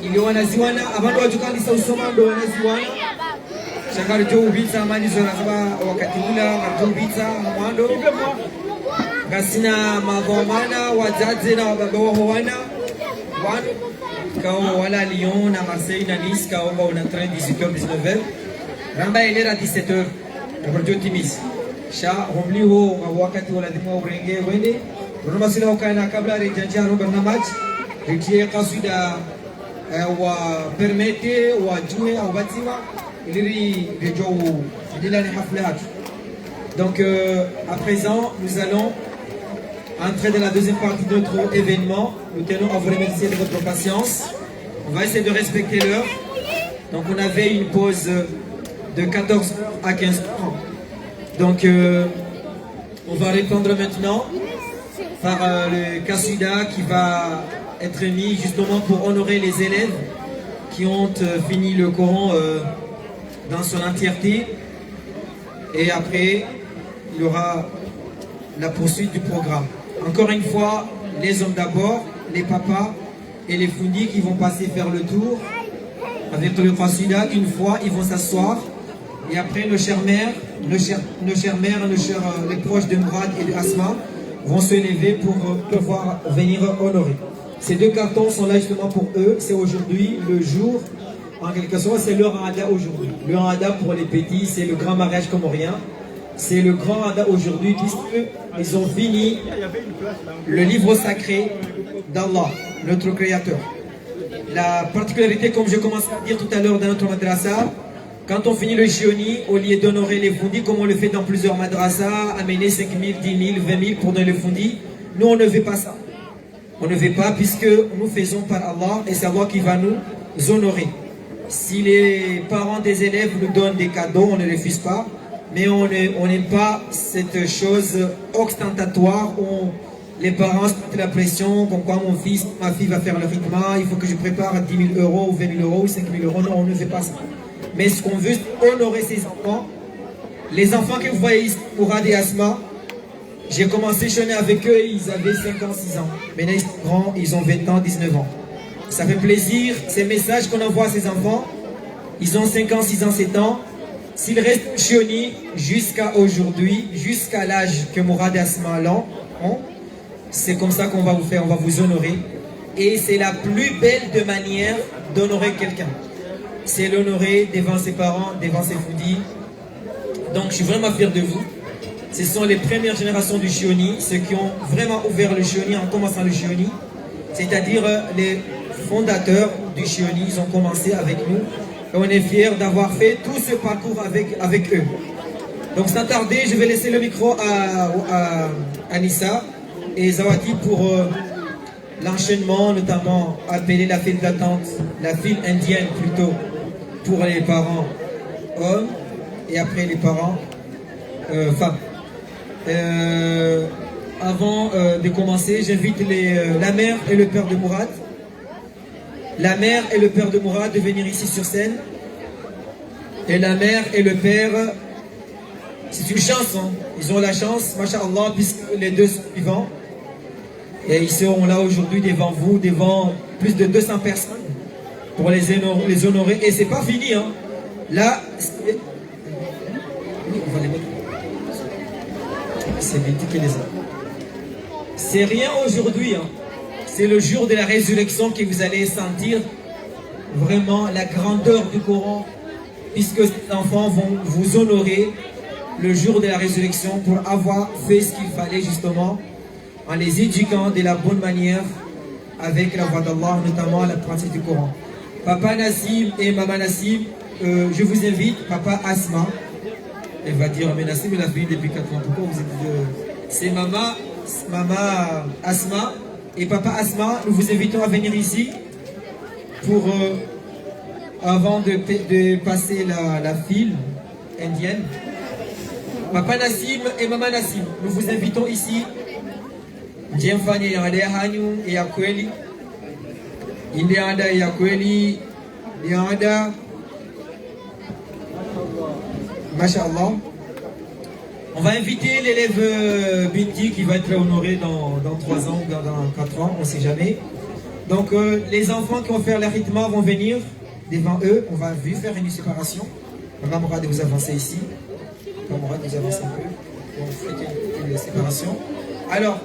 ili wanaziwana abantu wajukanisa usoma ndo wanaziwana shangari jo ubitsa amani zona zaba wakati ula jo ubitsa mwando gasina magomana wazaze na wababa wao wana kao wala Lyon na Marseille na Nice kao on a train 18h 19h ramba elera 17h radio timis sha homliho wakati wala dimwa urenge wende roma sila ukana kabla rejanja no barnamaj retie qasida wa permete wa jue au batiwa iliri rejo dilani haflat. Donc à présent nous allons entrer dans la deuxième partie de notre événement. Nous tenons à vous remercier de votre patience. On va essayer de respecter l'heure. Donc on avait une pause de 14 à 15 ans. Donc on va répondre maintenant par le Kasida qui va être mis justement pour honorer les élèves qui ont fini le Coran dans son entièreté. Et après, il y aura la poursuite du programme. Encore une fois, les hommes d'abord, les papas et les fundis qui vont passer faire le tour avec le Qasida. Une fois, ils vont s'asseoir et après nos chères mères, les proches de Mourad et de Asma vont se lever pour pouvoir venir honorer. Ces deux cartons sont là justement pour eux. C'est aujourd'hui le jour, en quelque sorte, c'est leur Hada aujourd'hui. Le Hada pour les petits, c'est le grand mariage comorien. C'est le grand Hada aujourd'hui puisqu'ils ont fini le livre sacré d'Allah, notre Créateur. La particularité, comme je commençais à dire tout à l'heure dans notre madrasa, quand on finit le Shioni, au lieu d'honorer les fundis, comme on le fait dans plusieurs madrasas, amener 5 000, 10 000, 20 000 pour donner le fundi, nous on ne fait pas ça. On ne fait pas puisque nous faisons par Allah et c'est Allah qui va nous honorer. Si les parents des élèves nous donnent des cadeaux, on ne refuse pas. Mais on n'aime pas cette chose ostentatoire où les parents se mettent la pression, comme quoi mon fils, ma fille va faire le rythme, il faut que je prépare 10 000 euros, ou 20 000 euros, ou 5 000 euros. Non, on ne fait pas ça. Mais ce qu'on veut, c'est honorer ses enfants. Les enfants que vous voyez ici, Mourad et Asma, j'ai commencé chez eux avec eux, ils avaient 5 ans, 6 ans. Maintenant, ils sont grands, ils ont 20 ans, 19 ans. Ça fait plaisir, ces messages qu'on envoie à ces enfants, ils ont 5 ans, 6 ans, 7 ans. S'ils restent chioni jusqu'à aujourd'hui, jusqu'à l'âge que Mourad et Asma ont, c'est comme ça qu'on va vous faire, on va vous honorer. Et c'est la plus belle de manière d'honorer quelqu'un. C'est l'honorer devant ses parents, devant ses foudis. Donc je suis vraiment fier de vous. Ce sont les premières générations du Chioni, ceux qui ont vraiment ouvert le Chioni en commençant le Chioni. C'est-à-dire les fondateurs du Chioni, ils ont commencé avec nous. Et on est fiers d'avoir fait tout ce parcours avec eux. Donc sans tarder, je vais laisser le micro à Anissa et Zawati pour l'enchaînement, notamment appeler la file d'attente, la file indienne plutôt, pour les parents hommes et après les parents femmes. Avant de commencer, j'invite la mère et le père de Mourad. La mère et le père de Mourad de venir ici sur scène. Et la mère et le père, c'est une chance, hein. Ils ont la chance, masha'Allah, puisque les deux sont vivants. Et ils seront là aujourd'hui devant vous, devant plus de 200 personnes, pour les honorer. Et c'est pas fini, hein. Là, on va les mettre. C'est vite que les autres. C'est rien aujourd'hui, hein. C'est le jour de la résurrection que vous allez sentir vraiment la grandeur du Coran, puisque ces enfants vont vous honorer le jour de la résurrection pour avoir fait ce qu'il fallait justement en les éduquant de la bonne manière avec la voix d'Allah, notamment la pratique du Coran. Papa Nassim et Maman Nassim, je vous invite, Papa Asma, elle va dire, mais Nassim, il a fini depuis 4 ans, pourquoi vous êtes... C'est Maman Asma et Papa Asma, nous vous invitons à venir ici pour, avant de passer la file indienne. Papa Nassim et Maman Nassim, nous vous invitons ici. Jemfani yangade hanyu ya kweli. Indianda ya kweli. Yanda. Masha'Allah. On va inviter l'élève Binti qui va être honoré dans 3 ans ou dans 4 ans, on ne sait jamais. Donc les enfants qui vont faire l'arrêtement vont venir devant eux. On va faire une séparation. Maman Mourad, vous avancez ici. Maman Mourad, vous avancez un peu. On fait une séparation. Alors,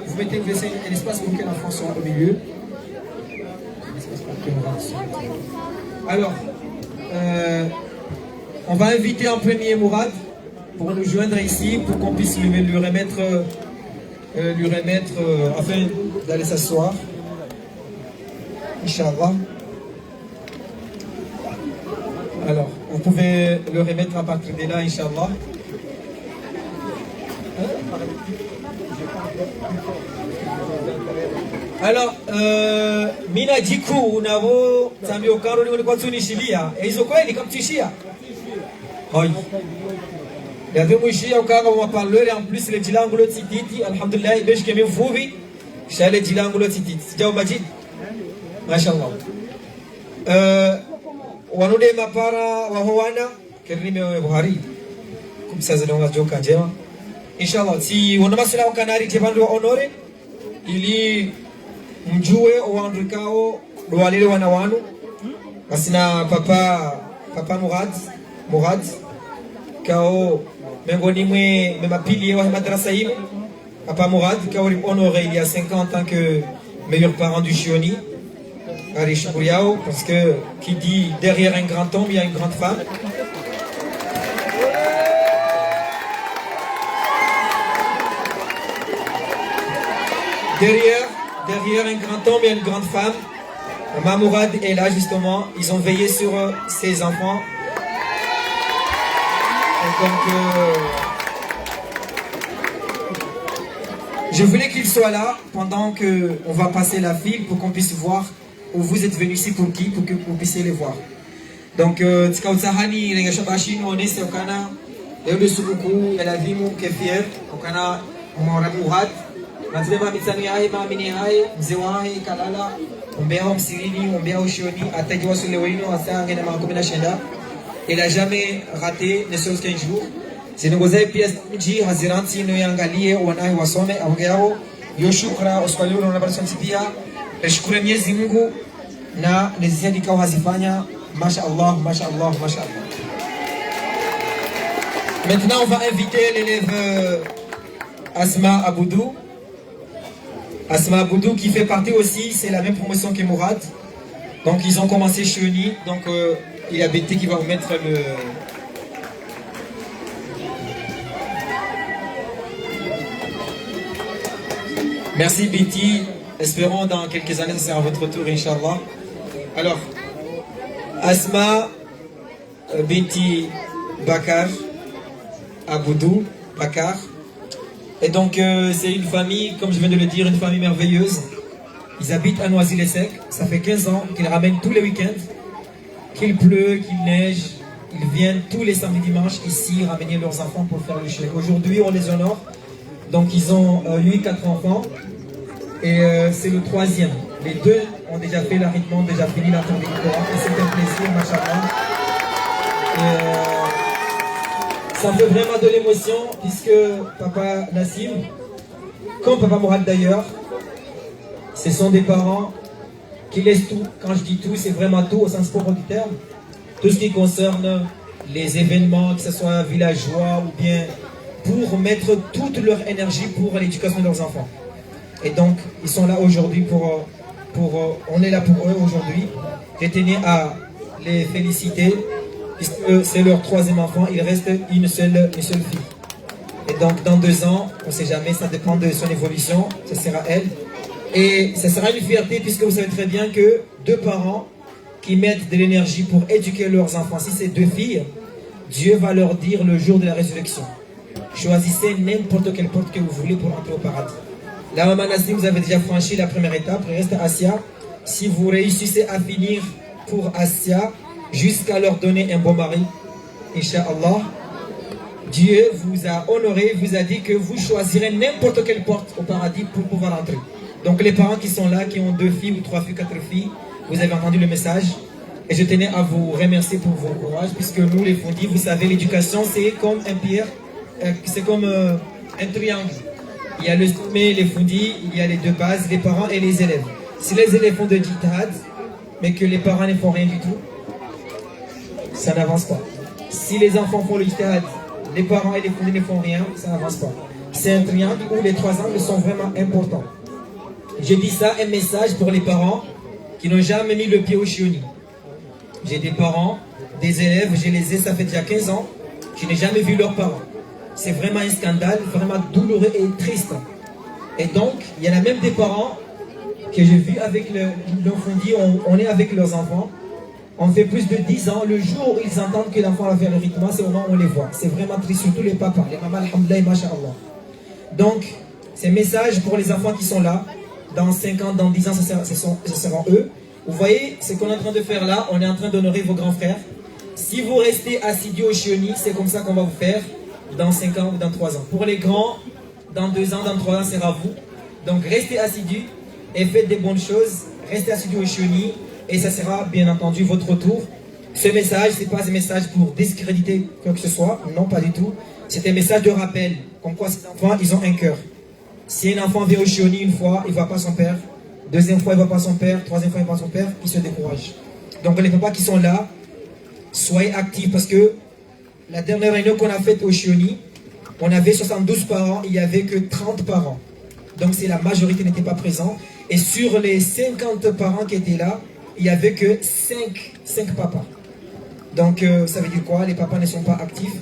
vous laissez un espace pour que l'enfant soit au milieu. Alors, on va inviter en premier Mourad pour nous joindre ici, pour qu'on puisse lui remettre, afin d'aller s'asseoir. Inch'Allah. Alors, vous pouvez le remettre à partir de là, Inch'Allah. Alors, mina jiku unavo tambio karo ni kwa tunishilia. Hizo kweli kaptishia. Hoi. Ya dumuishia ukanga wa parleur en plus le dilangulo tititi alhamdulillah besh kemi mvuvi. Shale dilangulo tititi. Sijao majid. Mashallah. Wanude mapara wa howana kerime wa Buhari. Kumsaza na joka njema. Inshallah si wana masala wa kanari tebando honore ili mjue oandikao dwalile wana wanu basina papa Mourad kao mengoni mwe mapili wa madrasa hii papa Mourad kao honoré il y a 5 ans en tant que meilleur parent du Chioni Arish Bouriao parce que qui dit derrière un grand homme il y a une grande femme. Derrière un grand homme et une grande femme. Maman Mourad est là justement. Ils ont veillé sur ses enfants. Et donc, je voulais qu'ils soient là pendant qu'on va passer la file pour qu'on puisse voir où vous êtes venus ici pour qui, pour que vous puissiez les voir. Donc, Tskautahani, les Gachabashi, on est au Kana, et le Subuku, et la Vimu, Kefier, au Kana, Mourad. Nazima mitani hai maamini hai mzee wahi kalala ombea wa msirini ombea ushioni atajwa sule wino asange na makumi na shenda. Il a jamais raté ne serait-ce qu'un jour. Zinongozae pia mji haziranti no yangalie wanahi wasome aongeo yoshukra oswaliu na barasonti pia shukuru Mwenyezi Mungu na nezidi kao hazifanya masha Allah masha Allah masha Allah. Maintenant on va inviter l'élève Asma Aboudou. Asma Aboudou qui fait partie aussi, c'est la même promotion que Mourad. Donc ils ont commencé chez Uni. Donc il y a Betty qui va vous mettre le... Merci Betty. Espérons dans quelques années, ça sera votre tour, Inch'Allah. Alors, Asma Betty Bakar Aboudou Bakar. Et donc, c'est une famille, comme je viens de le dire, une famille merveilleuse. Ils habitent à Noisy-le-Sec. Ça fait 15 ans qu'ils ramènent tous les week-ends. Qu'il pleut, qu'il neige. Ils viennent tous les samedis dimanches ici ramener leurs enfants pour faire le chèque. Aujourd'hui, on les honore. Donc, ils ont 4 enfants. Et c'est le 3e. Les 2 ont déjà fait l'arrêtement, déjà fini la tournée du Coran. Et c'est un plaisir, machallah. Ça me fait vraiment de l'émotion puisque papa Nassim, comme papa Mourad d'ailleurs, ce sont des parents qui laissent tout. Quand je dis tout, c'est vraiment tout au sens propre du terme. Tout ce qui concerne les événements, que ce soit villageois ou bien pour mettre toute leur énergie pour l'éducation de leurs enfants. Et donc, ils sont là aujourd'hui on est là pour eux aujourd'hui. Je tenais à les féliciter. Puisque c'est leur 3e enfant, il reste une seule fille. Et donc dans 2 ans, on ne sait jamais, ça dépend de son évolution, ce sera elle. Et ce sera une fierté puisque vous savez très bien que 2 parents qui mettent de l'énergie pour éduquer leurs enfants, si c'est 2 filles, Dieu va leur dire le jour de la résurrection. Choisissez n'importe quelle porte que vous voulez pour entrer au paradis. Là, Maman Nassim, vous avez déjà franchi la première étape, il reste Asia. Si vous réussissez à finir pour Asia, jusqu'à leur donner un bon mari, Inch'Allah, Dieu vous a honoré, vous a dit que vous choisirez n'importe quelle porte au paradis pour pouvoir entrer. Donc les parents qui sont là, qui ont 2 filles ou 3 filles, 4 filles, vous avez entendu le message. Et je tenais à vous remercier pour vos courage, puisque nous les Fondis, vous savez, l'éducation c'est comme un pierre, c'est comme un triangle. Il y a le sommet, les Fondis, il y a les 2 bases, les parents et les élèves. Si les élèves font de jihad, mais que les parents ne font rien du tout, ça n'avance pas. Si les enfants font le jihad, les parents et les foundés ne font rien, ça n'avance pas. C'est un triangle où les 3 angles sont vraiment importants. J'ai dit ça, un message pour les parents qui n'ont jamais mis le pied au chioni. J'ai des parents, des élèves, je les ai, ça fait déjà 15 ans, je n'ai jamais vu leurs parents. C'est vraiment un scandale, vraiment douloureux et triste. Et donc, il y en a même des parents que j'ai vu avec l'enfant, on est avec leurs enfants, on fait plus de 10 ans, le jour où ils entendent que l'enfant va faire le rythme, c'est au moment où on les voit. C'est vraiment triste, surtout les papas, les mamans, alhamdoulilah, masha'Allah. Donc, c'est un message pour les enfants qui sont là, dans 5 ans, dans 10 ans, ce seront eux. Vous voyez ce qu'on est en train de faire là, on est en train d'honorer vos grands frères. Si vous restez assidus au chioni, c'est comme ça qu'on va vous faire dans 5 ans ou dans 3 ans. Pour les grands, dans 2 ans, dans 3 ans, c'est à vous. Donc restez assidus et faites des bonnes choses. Restez assidus au chioni et ça sera bien entendu votre tour. Ce message, ce n'est pas un message pour discréditer quoi que ce soit. Non, pas du tout. C'est un message de rappel. Comme quoi ces enfants, ils ont un cœur. Si un enfant vient au chioni une fois, il ne voit pas son père. Deuxième fois, il ne voit pas son père. Troisième fois, il ne voit pas son père. Il se décourage. Donc les papas qui sont là, soyez actifs parce que la dernière réunion qu'on a faite au chioni, on avait 72 parents, il n'y avait que 30 parents. Donc c'est la majorité n'était pas présente. Et sur les 50 parents qui étaient là, il n'y avait que 5 papas. Donc ça veut dire quoi? Les papas ne sont pas actifs.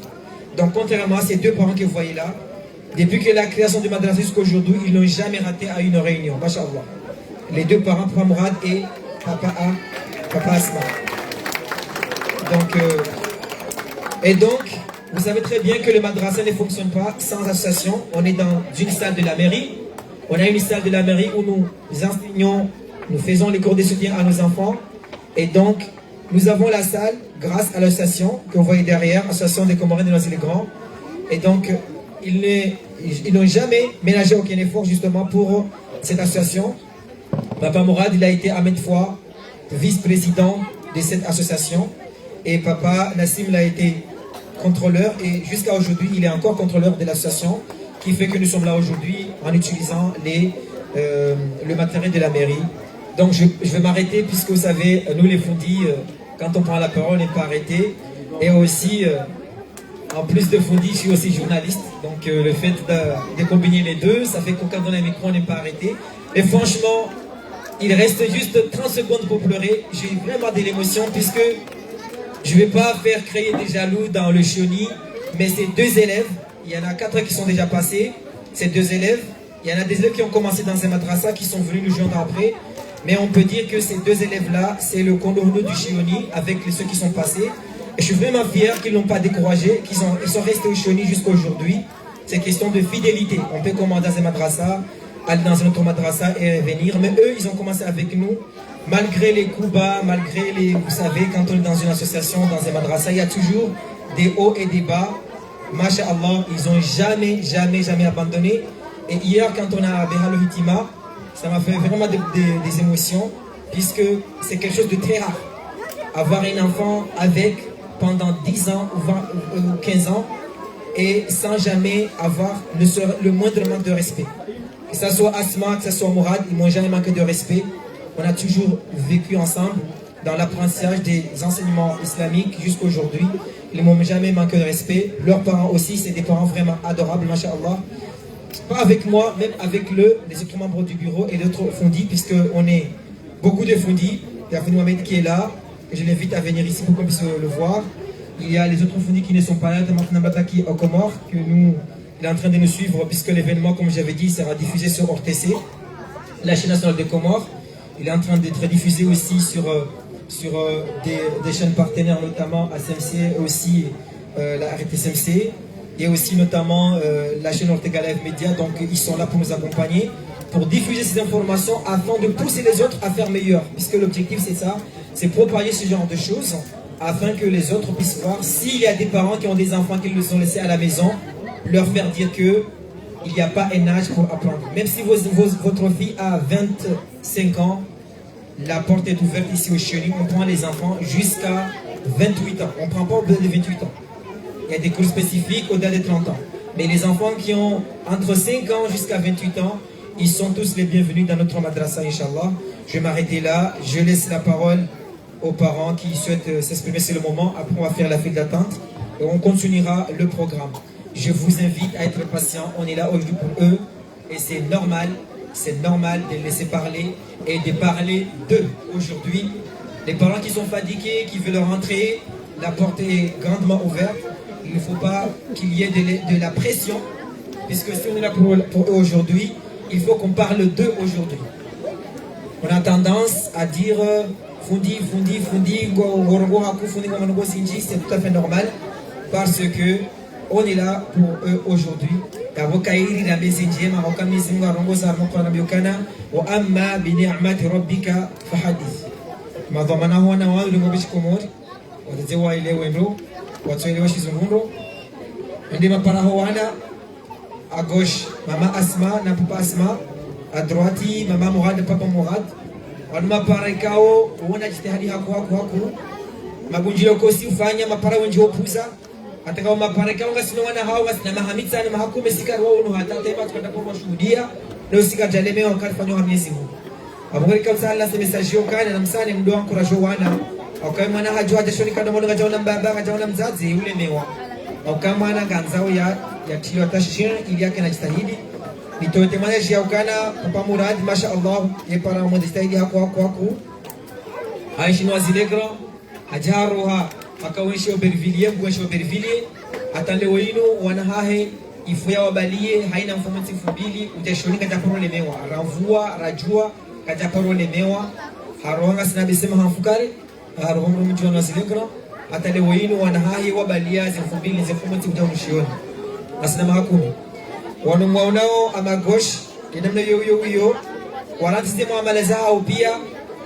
Donc contrairement à ces 2 parents que vous voyez là, depuis que la création du madrasa jusqu'à aujourd'hui, ils n'ont jamais raté à une réunion. Masha'Allah. Les 2 parents, Papa Mourad et Papa Asma. Donc, vous savez très bien que le madrasa ne fonctionne pas sans association. On est dans une salle de la mairie. On a une salle de la mairie où nous enseignons, nous faisons les cours de soutien à nos enfants. Et donc, nous avons la salle grâce à l'association que vous voyez derrière, Association des Comoriens de Noisy-le-Grand. Et donc, ils n'ont jamais ménagé aucun effort justement pour cette association. Papa Mourad, il a été à maintes fois vice-président de cette association. Et Papa Nassim, il a été contrôleur. Et jusqu'à aujourd'hui, il est encore contrôleur de l'association. Qui fait que nous sommes là aujourd'hui en utilisant le matériel de la mairie. Donc je vais m'arrêter puisque vous savez, nous les Foundis, quand on prend la parole, on n'est pas arrêté. Et aussi, en plus de Foundis, je suis aussi journaliste. Donc le fait de combiner les deux, ça fait que quand on a un micro, on n'est pas arrêté. Et franchement, il reste juste 30 secondes pour pleurer. J'ai vraiment de l'émotion puisque je ne vais pas faire créer des jaloux dans le chioni, mais ces 2 élèves, il y en a 4 qui sont déjà passés, ces 2 élèves. Il y en a des élèves qui ont commencé dans un madrasa qui sont venus nous joindre après. Mais on peut dire que ces 2 élèves-là, c'est le condorno du chioni avec ceux qui sont passés. Et je suis vraiment fier qu'ils n'ont pas découragé, ils sont restés au chioni jusqu'à aujourd'hui. C'est question de fidélité. On peut commander dans un madrasa, aller dans un autre madrasa et revenir. Mais eux, ils ont commencé avec nous. Malgré les coups bas, malgré les... Vous savez, quand on est dans une association, dans un madrasa, il y a toujours des hauts et des bas. Masha'Allah, ils n'ont jamais abandonné. Et hier, quand on a à Behal Hitima, ça m'a fait vraiment des émotions, puisque c'est quelque chose de très rare. Avoir un enfant avec pendant 10 ans ou 20 ou 15 ans, et sans jamais avoir le moindre manque de respect. Que ce soit Asma, que ce soit Mourad, ils m'ont jamais manqué de respect. On a toujours vécu ensemble dans l'apprentissage des enseignements islamiques jusqu'à aujourd'hui. Ils ne m'ont jamais manqué de respect. Leurs parents aussi, c'est des parents vraiment adorables, masha'Allah. Pas avec moi, même avec les autres membres du bureau et d'autres Foundis, puisqu'on est beaucoup de Foundis. Il y a Fondi Mohamed qui est là, et je l'invite à venir ici pour qu'on puisse le voir. Il y a les autres Foundis qui ne sont pas là, Tamak Nambata qui est au Comores, il est en train de nous suivre, puisque l'événement, comme j'avais dit, sera diffusé sur RTC, la chaîne nationale des Comores. Il est en train d'être diffusé aussi sur des chaînes partenaires, notamment ASMC et aussi la RTSMC. Et aussi notamment la chaîne Ortega Live Media. Donc ils sont là pour nous accompagner, pour diffuser ces informations afin de pousser les autres à faire meilleur. Puisque l'objectif c'est ça, c'est propager ce genre de choses afin que les autres puissent voir s'il y a des parents qui ont des enfants qui les ont laissés à la maison, leur faire dire que il n'y a pas un âge pour apprendre. Même si votre fille a 25 ans, la porte est ouverte ici au chioni. On prend les enfants jusqu'à 28 ans. On ne prend pas au-delà de 28 ans. Il y a des cours spécifiques au-delà de 30 ans. Mais les enfants qui ont entre 5 ans jusqu'à 28 ans, ils sont tous les bienvenus dans notre madrasa, Inch'Allah. Je vais m'arrêter là. Je laisse la parole aux parents qui souhaitent s'exprimer. C'est le moment. Après, on va faire la file d'attente et on continuera le programme. Je vous invite à être patient. On est là aujourd'hui pour eux et c'est normal de les laisser parler et de parler d'eux aujourd'hui. Les parents qui sont fatigués, qui veulent rentrer, la porte est grandement ouverte. Il ne faut pas qu'il y ait de la pression, puisque si on est là pour eux aujourd'hui, il faut qu'on parle d'eux aujourd'hui. On a tendance à dire fundi, c'est tout à fait normal, parce que on est là pour eux aujourd'hui. À gauche, maman Asma, na papa Asma. À droite, maman Mourad, papa Mourad. Wanuma parekao, uona jitihadi haku. Magunjilo kosi ufanya, mapara wenji opuza. Atakao maparekao nga sino wana hawa, na mahamid sana mahakume sikari wao unu hata. Tema tukanda kwa shuhudia, leo sikari jaleme wa wakati fanyo hamyezi huu. Abungari kabisa Allah se message yokana na msane mdo wangu rajo wana. Au kama mwana hajua jashoni kada mwana gajaona mbaba, gajaona mzazi, ule mewa. Au kama mwana ganzao ya tilo atashir ili yake anajitahidi. Nitoete maneshi ya ukana papa Murad masha Allah yepara mwadistahidi haku. Aishi Noisilegra ajaruha akawenshi Aubervilliers mwenshi Aubervilliers atande wenu wanahahe ifuya wabalie haina mfomati fubili utashonika japoro lemewa ramvua rajua kajaporo lemewa harohanga sinabisema hamfukare harohanga mji wa Noisilegra atande wenu wanahahe wabalia zifubili zifomati utamushioni asina hakumi wanumwaunao ama gauche kinamna yo wanatizema amala zao pia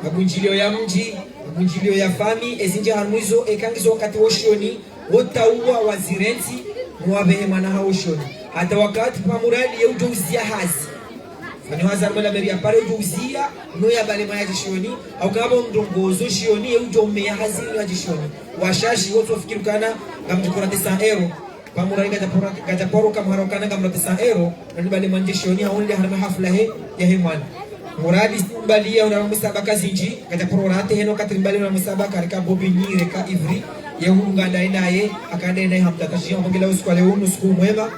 magunjilio ya mji magunjilio ya fami ezinje harmuizo ekangizo wakati woshoni wotauwa wazirenti mwabehe mwana haoshoni hata wakati pamurali ya ujouzia hazi fani hazar mala meria pare ujouzia no ya bale maya jishoni au kaba mdongozo shioni ya ujome ya hazi ya jishoni washashi wote wafikirukana ngamjukura 900 euro pamurali gajaporo kamharokana ngamla 900 euro nibale manjishoni haonde harma hafla he ya hemwana muradi simbalia una musabaka zinji gajaporo rate heno katrimbali una musabaka reka bobini reka ivri yehunga naye akanda naye hamtatashia ngila usiku leo usiku mwema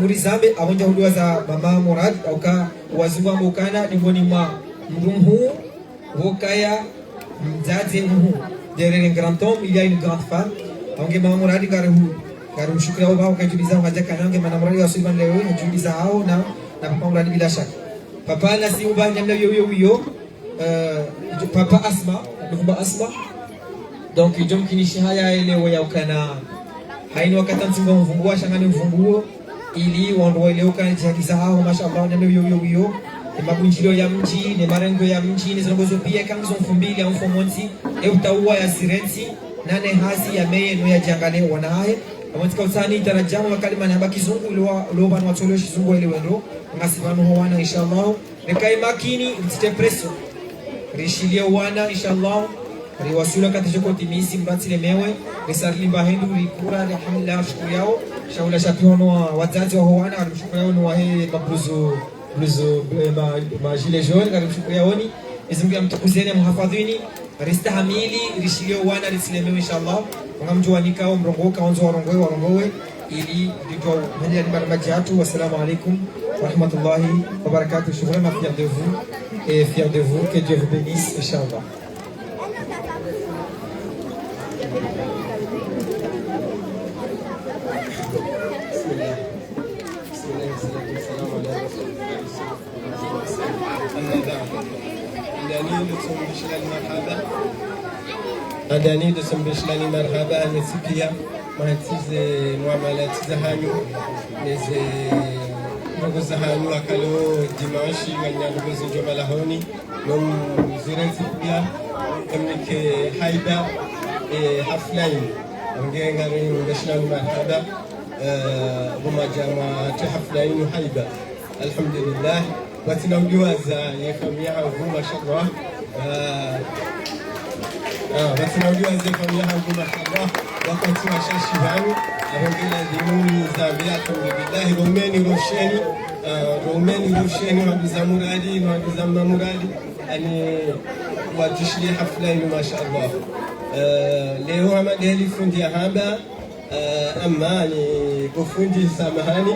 muri zambe abonja hudua za mama Murad au ka wazungu mbukana ndivoni mwa mrumhu wokaya mzazi mhu derere grand homme il y a une grande femme onge mama Murad garu shukra au bao kajuliza haja kanange mama Murad wasiban leo najuliza hao na papa Murad bila shaka papa na si ubanya na yo papa Asma ndugu Asma donc jom kinishi haya elewa ya ukana haini wakati mtunga mvumbua shangani mvumbuo ili wando leo kana jihadiza hao mashallah na yo magunjilio ya mji ne marengo ya mji ne zongozo pia kama zo mfumbili au fomonti utaua ya sirenti nane hazi ya meye no ya jangale wanae amotika utani tarajamu wakalima na bakizungu lo bana watolo shizungu ile wendo ngasibano ho wana inshallah nekai makini mtite presso rishilia wana inshallah riwasula katika timisi mbatile mewe risarlimba hendu rikura alhamdulillah shukuru yao shaula shapiono wazazi wa wana alimshukuru yao no wahe mabluzu ma gilet jaune alimshukuru yao ni izungu mtukuzeni muhafadhini ristahamili rishilio wana rislemewe inshallah ngamjua nikao mrongoka onzo warongowe ili ndiko mwenye baramajiatu wassalamu alaikum wa rahmatullahi wa barakatuh. Je suis vraiment fier de vous et fier de vous, que Dieu vous bénisse inshallah. Adani de Sambishlani Marhaba, Nesikia, Mahatiz, Muamalat Zahanyu, les Zahanyu Akalo, Dimanche, Wanyagozi Jomalahoni, Nom Zirenzipia, Emike Haida, et Haflain, Angangari, National Marhaba, Rumajama, Haflain, Haida, Alhamdulillah, Watinaudiwaza, Yefamia, Mashallah. Basi naujua familia yangu mashallah wakati wa shashibani abongela dinuni Zambia alhamdulillah romeni rosheni wabiza muradi يعني وتشلي حفلين ما شاء الله leo hama deli fundi hamba amani kufundi samahani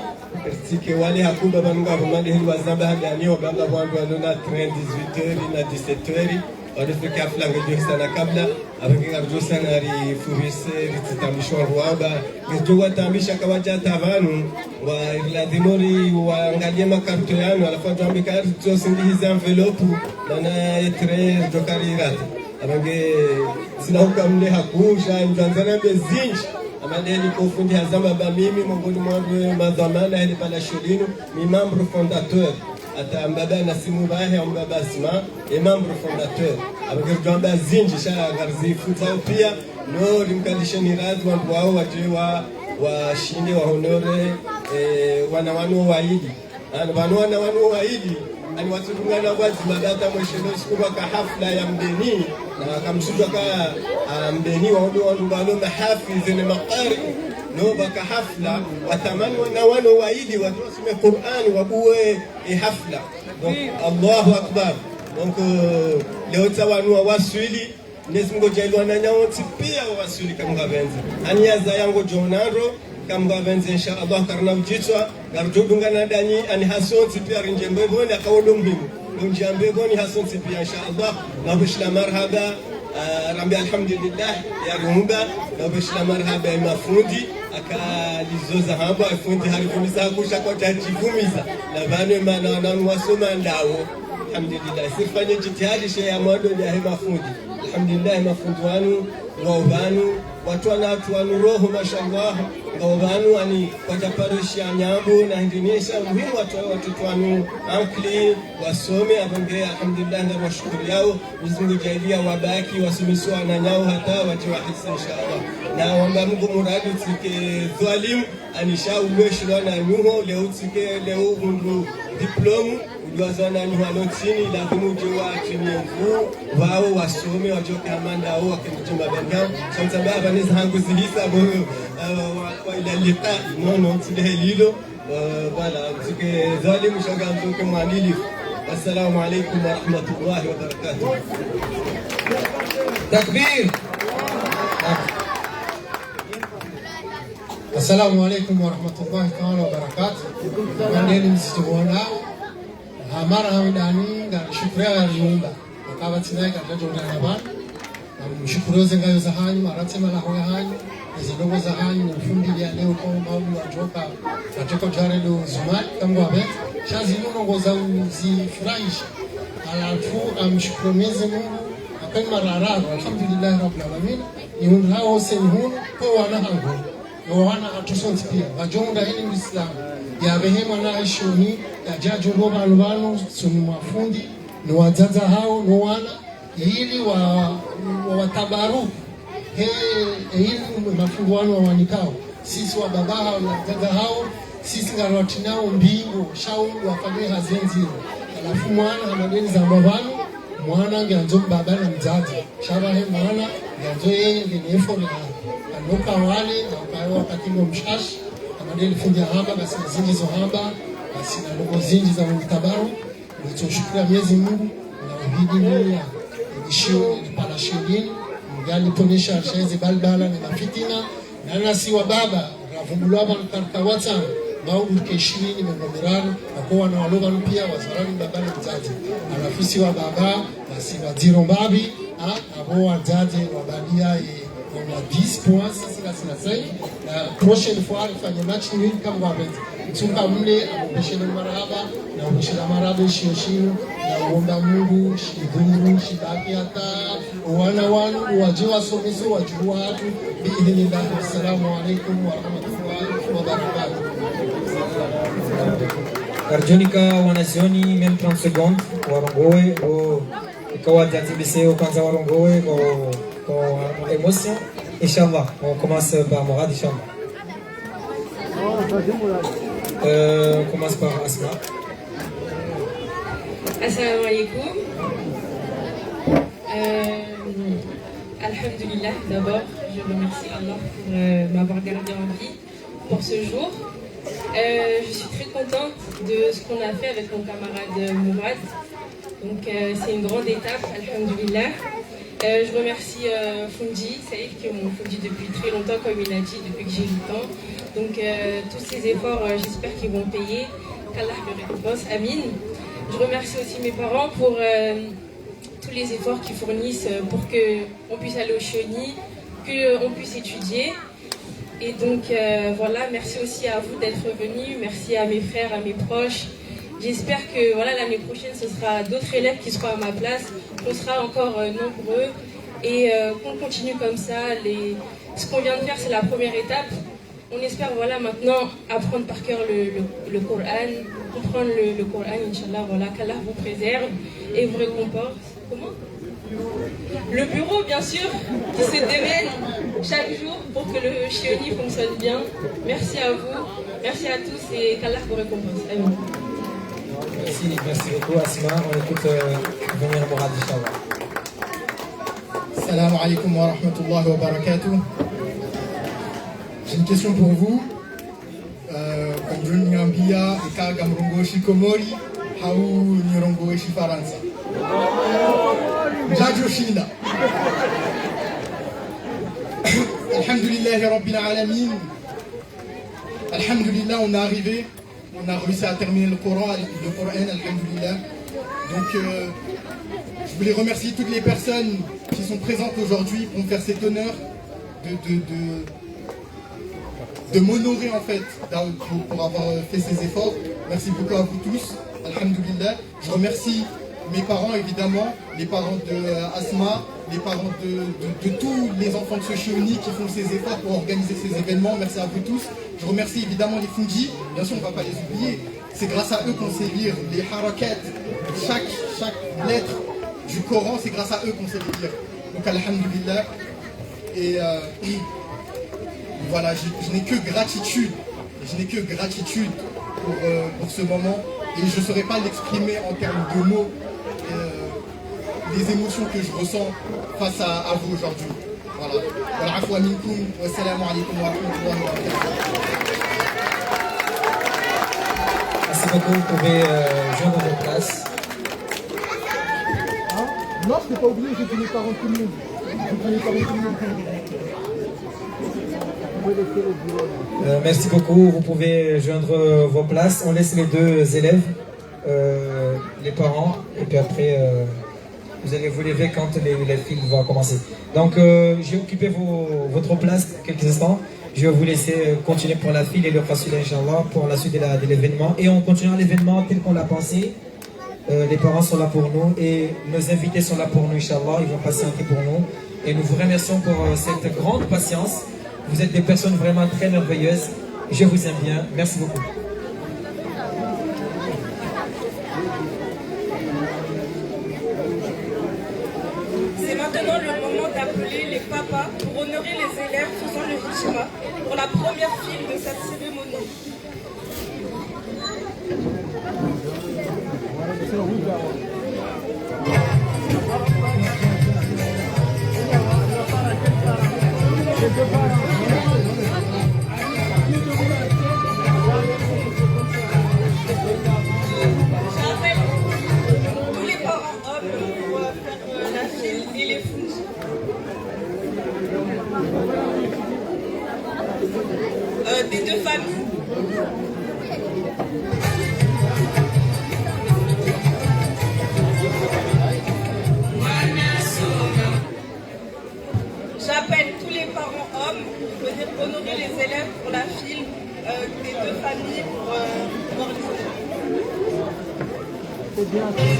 tike wale hakuba banunga vumande hili wazamba hagani wabanga wandu walona 18 na 17 walifika hafla ngejio sana kabla abakinga rjo sana ri furise ritambishwa ruaba ngejio watambisha kawaja tavanu wa ladimori waangalie makarto yanu alafu tuambika rjo sindi hizi envelope na etre jokari rata abange sinauka mle hakusha njanzana bezinji amadeli kufundi hazamba ba mimi mongoni mwangu madhamana hili pala shulinu mi membre fondateur ata mbaba nasimu bahe mbaba asma et membre fondateur abange jamba zinji sha garzi futsal pia no limkalisha ni radhi wandu wao wajewa washinde wa honore wanawanu waidi wanawanu waidi ani watungana wazi madata mweshelo siku baka hafla ya mdeni na kamsujwa ka mdeni wandu balo mahafiz na maqari no baka hafla watamani na wano waidi watusome Qur'an wabuwe hafla donc Allahu akbar donc leo tawanu waswili nezingo jailwa na nyawoti pia waswili kama benzi ani yaza yango jonaro kama benzi inshallah karna ujitwa garjodunga na dani ani hasonti pia rinjembe boni akawodo muhimu njambe boni hasonti pia inshallah na bishla marhaba rambi alhamdulillah ya rumba na bishla marhaba mafundi akalizoza hamba fundi halifunisa kusha kwa tachivumiza na bane mana na wasoma ndawo alhamdulillah sifanye jitihadi sheya mwado ya mafundi alhamdulillah mafundi wanu wabanu watu wanu roho mashallah ngawanu ani wataparisha nyambo na ndinisha muhimu watu wanu ankli wasome abange alhamdulillah na washukuru yao Mungu jailia wabaki wasumiswa na nyao hata wajawahisa inshallah na wamba Mungu muradi tike dhalim anisha uweshwa na nyuho leo tike leo mundu diploma uliwazana ni halotini la kumujewa kinyengu wao wasome wajoke amanda au wakimjumba bengao shamtamba abaneza hangu zihisa bo wa ila liqa nono tile lilo wala tike zalim shaganzo kemwanili assalamu alaykum wa rahmatullahi wa barakatuh takbir assalamu alaykum wa rahmatullahi ta'ala wa barakatuh wandeni msituona Amara hamdani ngashukria yumba akaba tsinai katajo na bana mshukuru zengayo za hanyu marate mala hoya hanyu zidogo za hanyu ufundi ya leo kwa maulu atoka katika jare do zumani kama wabe shazi nuno ngoza uzifurahisha alafu amshukuru Mwenyezi Mungu akani marara alhamdulillah rabbil alamin ni hundu hao senhunu kwa wana hangu na wana atusonti pia wajonga hili Muislamu ya behema na ishoni ya jajo roba alwano sunu mafundi ni wazaza hao ni wana ili watabaruku ili mafunguano wa wanikao sisi wa baba hao na wazaza hao sisi ngarotinao mbingu shaungu wafanye hazenzi alafu mwana hamadeni za mbavano mwana ngeanzo baba na mzazi shabahe mwana ngeanzo yeye ngenefo na anoka wale na ukawa katingo mshashi amadeli fundi hamba basi zinji zo hamba basi na logo zinji za mtabaru nitoshukuru Mwenyezi Mungu na uhidi Mungu ishio pala shindini ngali ponesha shaizi balbala na mafitina na nasi wa baba ravumbulwa bankarka watan maudu keshini mngomerano kwa na waloga pia wazarani baba na mzazi anafisi wa baba basi waziro mbabi abo wazazi wabadia on a 10 points sisi na sai na prochaine fois ifanye match nini kama wapenzi mtunga mle amopeshe na marahaba na umeshela marahaba shioshino na uomba Mungu shidhuru shibabi hata wana wanu wajiwa somizo wajua watu biidhnillah. Assalamu alaykum wa rahmatullahi wa barakatuh. Karjonika wanazioni même 30 secondes warongoe ikawa tatibiseo kwanza warongoe kwa émotion. Inch'Allah, on commence par Mourad, Inch'Allah. On commence par Asma. Assalamu alaikum. Alhamdulillah, d'abord, je remercie Allah pour m'avoir gardé en vie pour ce jour. Je suis très contente de ce qu'on a fait avec mon camarade Mourad. Donc c'est une grande étape, alhamdoulilah. Je remercie Fundi, Saïd, qui m'ont Fundi depuis très longtemps, comme il a dit, depuis que j'ai 8 ans. Donc tous ces efforts, j'espère qu'ils vont payer. Qu'Allah le récompense, Amin. Je remercie aussi mes parents pour tous les efforts qu'ils fournissent pour qu'on puisse aller au Chioni, qu'on puisse étudier. Et donc voilà, merci aussi à vous d'être venus, merci à mes frères, à mes proches. J'espère que voilà, l'année prochaine, ce sera d'autres élèves qui seront à ma place, qu'on sera encore nombreux et qu'on continue comme ça. Ce qu'on vient de faire, c'est la première étape. On espère voilà, maintenant apprendre par cœur le Coran, comprendre le Coran, Inch'Allah, voilà, qu'Allah vous préserve et vous récompense. Comment ? Le bureau, bien sûr, qui se démène chaque jour pour que le Chioni fonctionne bien. Merci à vous, merci à tous et qu'Allah vous récompense. Amen. Merci beaucoup Asma. On écoute venir Mourad, Inch'Allah. Salam alaikum wa rahmatullahi wa barakatuh. J'ai une question pour vous. Comme je Nyambia et Kagamrongo Shikomori, Haou Nyorongo et Shifaransa. Jajo Shina. Alhamdulillah Rabbil Alamin. Alhamdulillah, on est arrivé. On a réussi à terminer le Coran, alhamdulillah. Donc, je voulais remercier toutes les personnes qui sont présentes aujourd'hui pour me faire cet honneur de m'honorer en fait pour avoir fait ces efforts. Merci beaucoup à vous tous, alhamdulillah. Je remercie mes parents évidemment, les parents de Asma, les parents de tous les enfants de ce Chioni qui font ces efforts pour organiser ces événements. Merci à vous tous. Je remercie évidemment les Fundi, bien sûr on ne va pas les oublier. C'est grâce à eux qu'on sait lire les harakat, chaque lettre du Coran, c'est grâce à eux qu'on sait les lire. Donc alhamdulillah. Et voilà, je n'ai que gratitude. Je n'ai que gratitude pour ce moment. Et je ne saurais pas l'exprimer en termes de mots, les émotions que je ressens face à vous aujourd'hui. Voilà. Wal'afwa minkoum, wassalamu alaikum wa rahmatullahi wa barakatuh. Merci beaucoup, vous pouvez joindre vos places. Non, je ne t'ai pas oublié, j'ai les parents de tout le monde. Merci beaucoup, vous pouvez joindre vos places. On laisse les deux élèves, les parents, et puis après vous allez vous lever quand les films vont commencer. Donc j'ai occupé votre place quelques instants. Je vais vous laisser continuer pour la file et le Rasoul, Inch'Allah, pour la suite de l'événement. Et on continuera l'événement tel qu'on l'a pensé. Les parents sont là pour nous et nos invités sont là pour nous, Inch'Allah. Ils vont patienter pour nous. Et nous vous remercions pour cette grande patience. Vous êtes des personnes vraiment très merveilleuses. Je vous aime bien. Merci beaucoup. C'est maintenant le moment d'appeler les papas pour honorer les élèves faisant le hijra pour la première file de cette cérémonie. J'appelle tous les parents hommes pour faire la file et les fous. Des deux familles. J'appelle tous les parents hommes pour venir honorer les élèves pour la file des deux familles pour voir les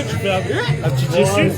Tu fais un petit dessus.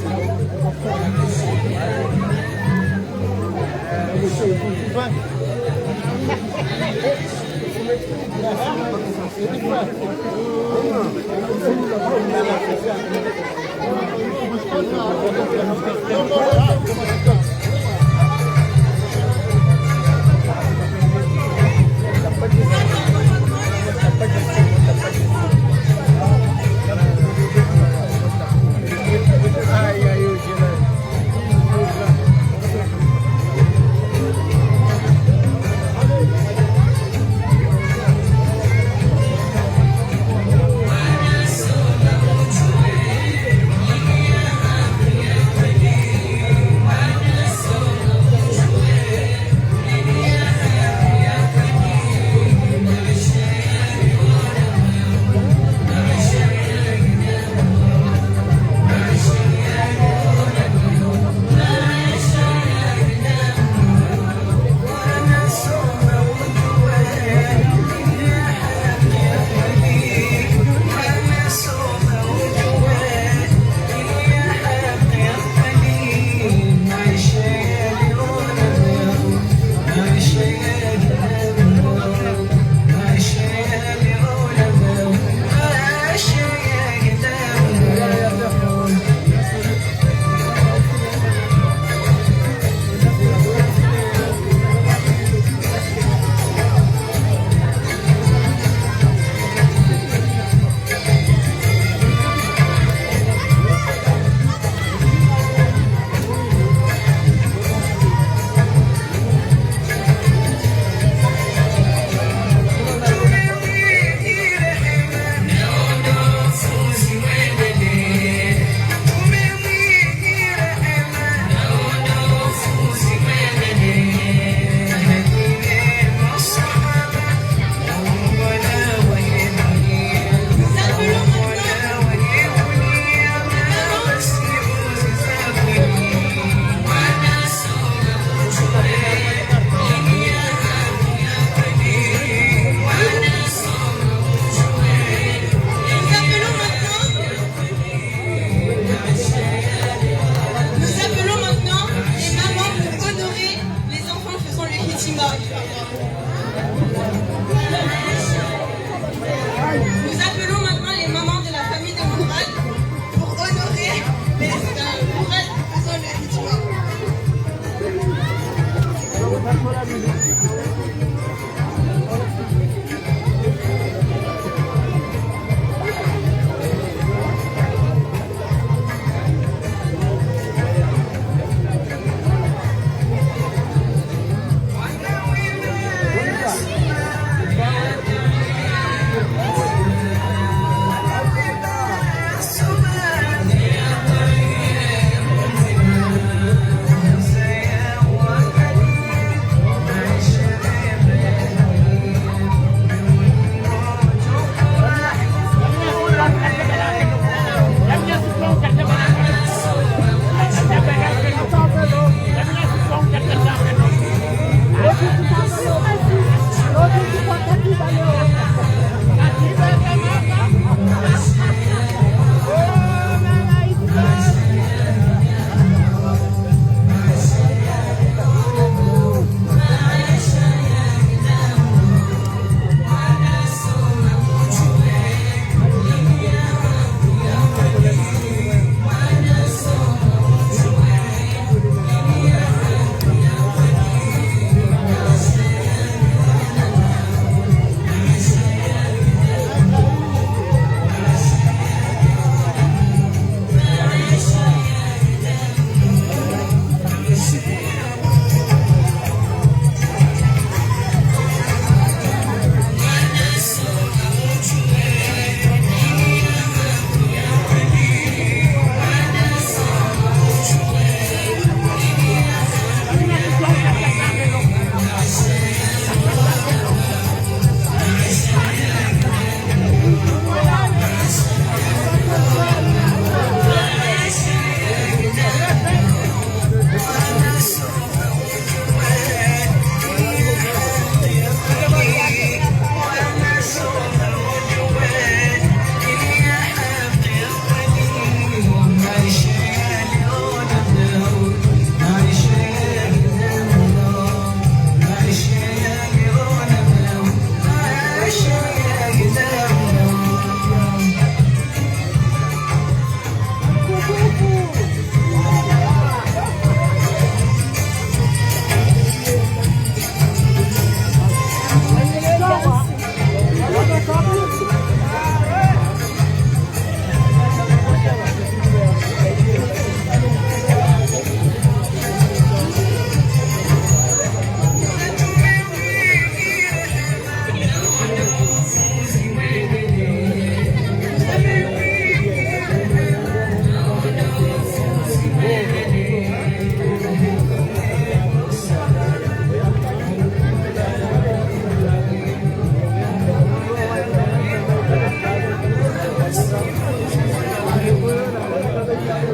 maintenant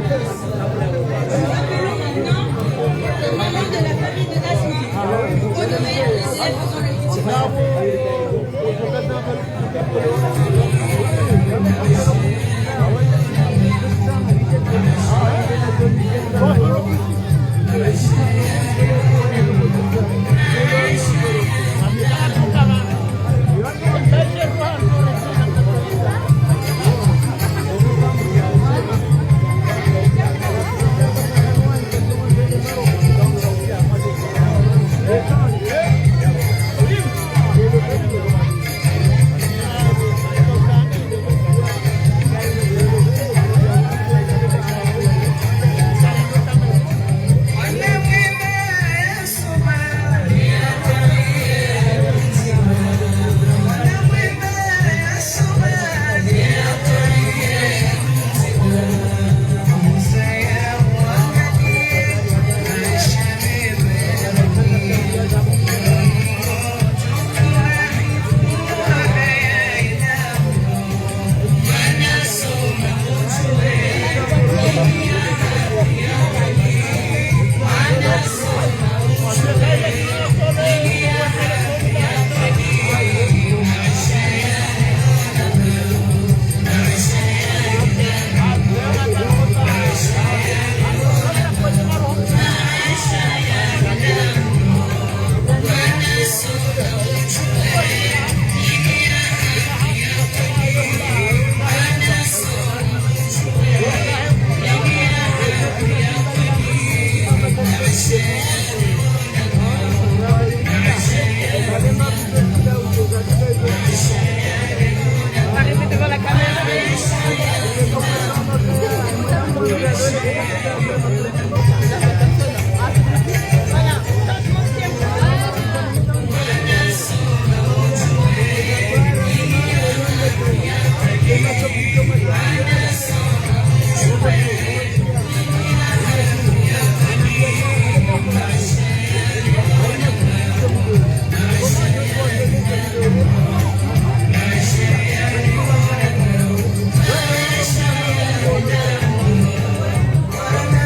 le maman de la famille de Asma. Honorer les élèves faisant le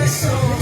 So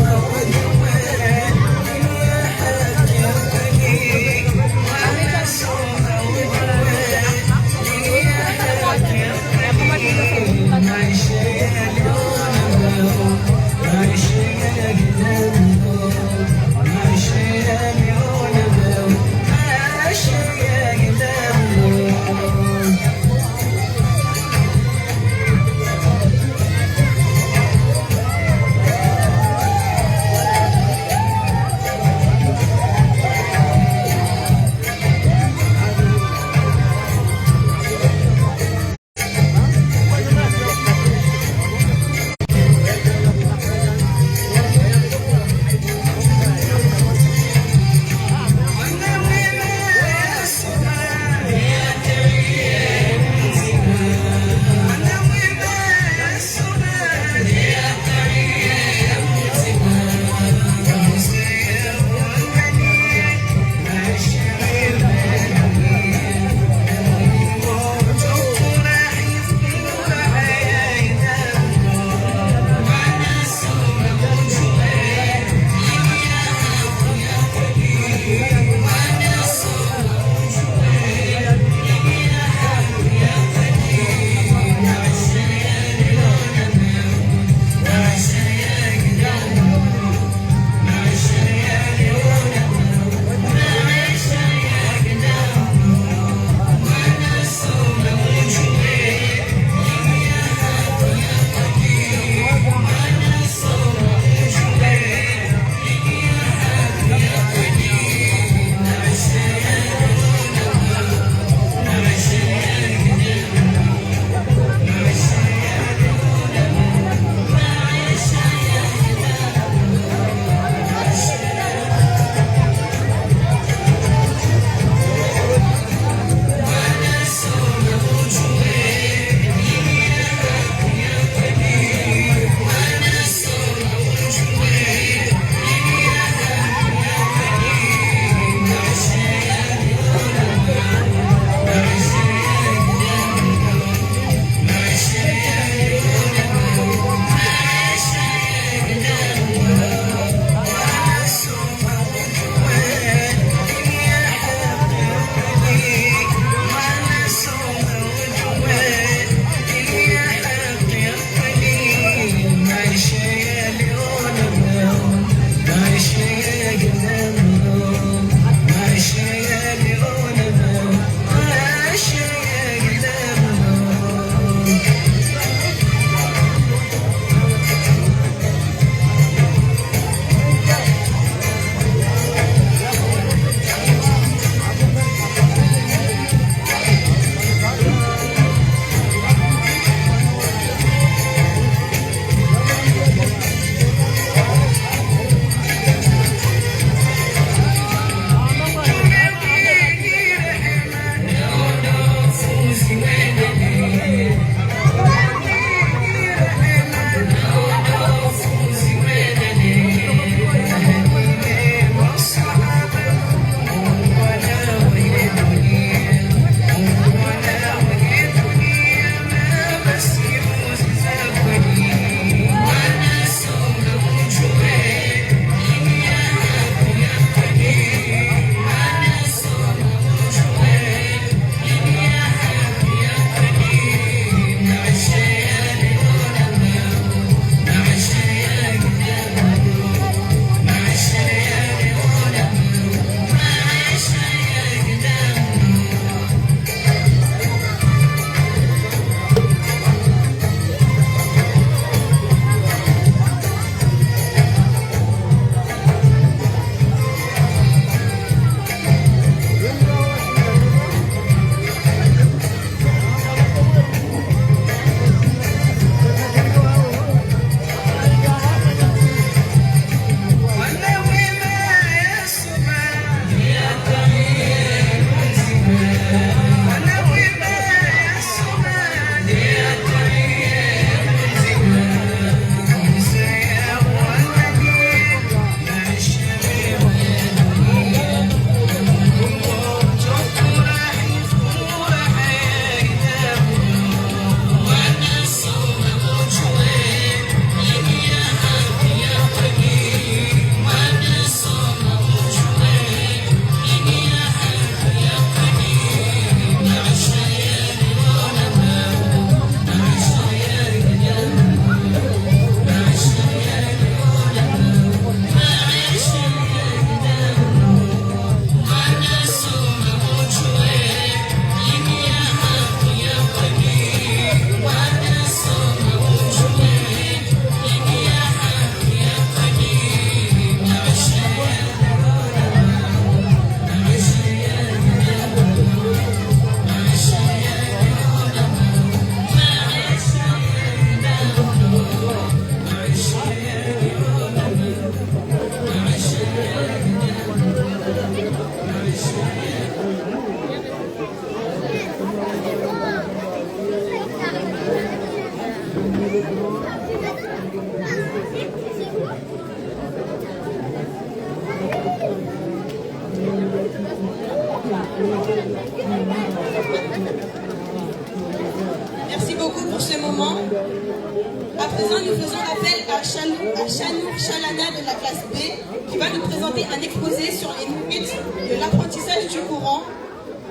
À présent, nous faisons appel à Chanour Chalana de la classe B qui va nous présenter un exposé sur les limites de l'apprentissage du Coran